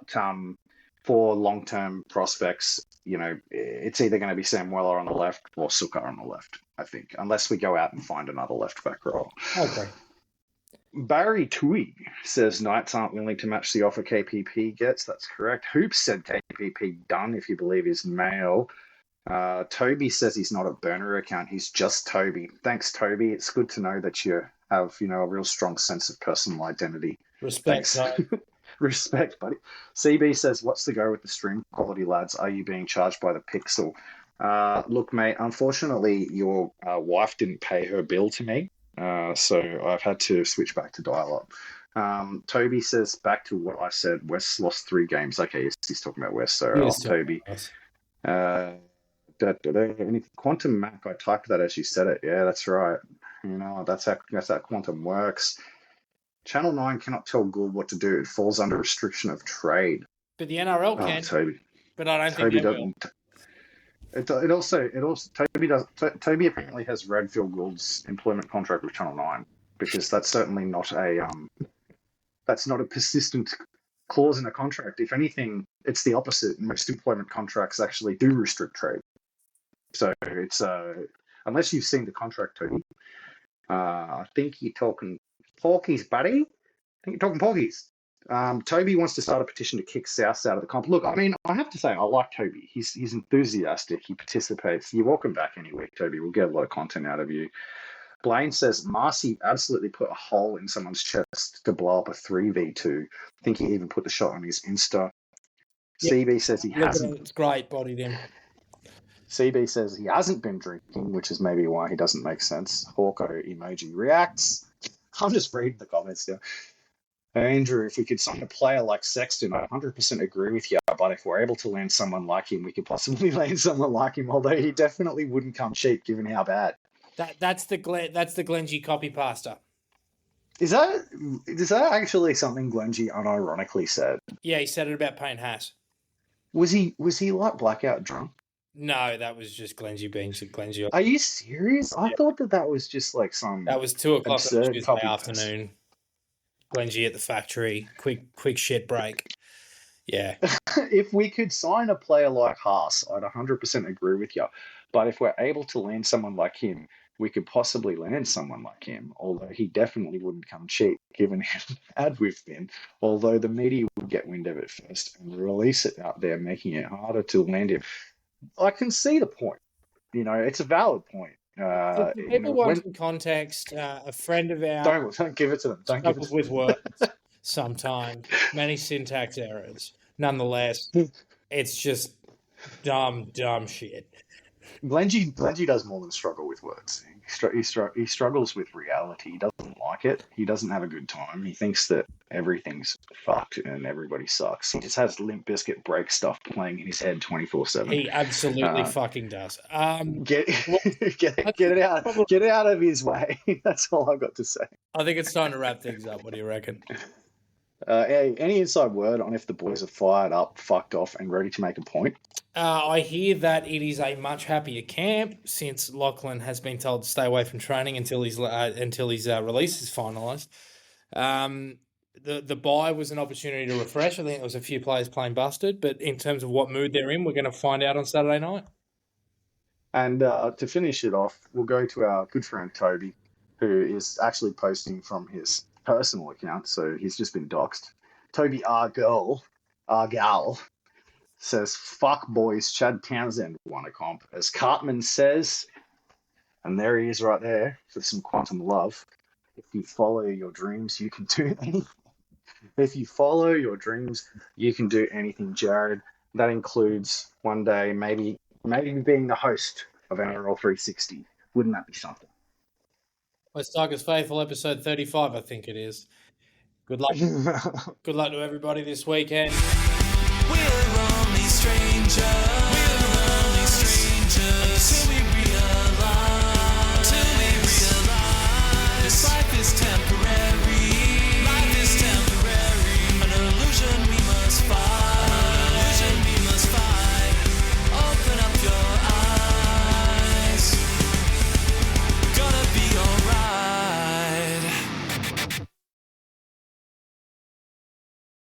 for long-term prospects, it's either going to be Samuela on the left or Sukkar on the left, I think, unless we go out and find another left back row. Okay. Barry Tui says Knights aren't willing to match the offer KPP gets. That's correct. Hoops said KPP done, if you believe his mail. Toby says he's not a burner account. He's just Toby. Thanks, Toby. It's good to know that you have, a real strong sense of personal identity. Respect. Respect, buddy. CB says, what's the go with the stream quality, lads? Are you being charged by the pixel? Look, mate, unfortunately, your wife didn't pay her bill to me. So I've had to switch back to dial-up. Toby says, back to what I said, West lost 3 games. Okay, yes, he's talking about West, so yes, Toby. Quantum Mac, I typed that as you said it. Yeah, that's right. That's how Quantum works. Channel 9 cannot tell Gould what to do. It falls under restriction of trade. But the NRL can. Toby. But I don't think they will. It also Toby apparently has read Phil Gould's employment contract with Channel 9 because that's certainly not a persistent clause in a contract. If anything, it's the opposite. Most employment contracts actually do restrict trade. So it's unless you've seen the contract, Toby, I think you're talking porkies, buddy. I think you're talking porkies. Toby wants to start a petition to kick South out of the comp. Look, I mean, I have to say, I like Toby. He's enthusiastic. He participates. You're welcome back any week, Toby. We'll get a lot of content out of you. Blaine says Marcy absolutely put a hole in someone's chest to blow up a 3v2. I think he even put the shot on his Insta. Yeah. CB says he hasn't. It's great, bodied him. CB says he hasn't been drinking, which is maybe why he doesn't make sense. Hawko emoji reacts. I'm just reading the comments now. Andrew, if we could sign a player like Sexton, I 100% agree with you, but if we're able to land someone like him, we could possibly land someone like him, although he definitely wouldn't come cheap given how bad. That's the Glengie copy pasta. Is that actually something Glengie unironically said? Yeah, he said it about Payne Haas. Was he like blackout drunk? No, that was just Glengie being Glengie. Are you serious? I thought that was just like some. That was 2:00 on Tuesday afternoon. Glengie at the factory. Quick shit break. Yeah. If we could sign a player like Haas, I'd 100% agree with you. But if we're able to land someone like him, we could possibly land someone like him, although he definitely wouldn't come cheap given how bad we've been. Although the media would get wind of it first and release it out there, making it harder to land him. I can see the point. It's a valid point. People want some context. A friend of ours don't give it to them. Don't give it to with words sometimes. Many syntax errors. Nonetheless, it's just dumb shit. Glengie does more than struggle with words. He struggles with reality. He doesn't like it. He doesn't have a good time. He thinks that everything's fucked and everybody sucks. He just has Limp Bizkit break stuff playing in his head 24/7. He absolutely fucking does. Get it out of his way. That's all I've got to say. I think it's time to wrap things up. What do you reckon? Any inside word on if the boys are fired up, fucked off, and ready to make a point? I hear that it is a much happier camp since Lachlan has been told to stay away from training until his release is finalised. The bye was an opportunity to refresh. I think there was a few players playing busted, but in terms of what mood they're in, we're going to find out on Saturday night. And to finish it off, we'll go to our good friend Toby, who is actually posting from his personal account, so he's just been doxxed. Toby Argal says, fuck boys, Chad Townsend won a comp. As Cartman says, and there he is right there for some quantum love. If you follow your dreams, you can do anything. If you follow your dreams, you can do anything, Jared. That includes one day maybe being the host of NRL 360. Wouldn't that be something? West Tigers Faithful, episode 35, I think it is. Good luck. Good luck to everybody this weekend. We're only strangers.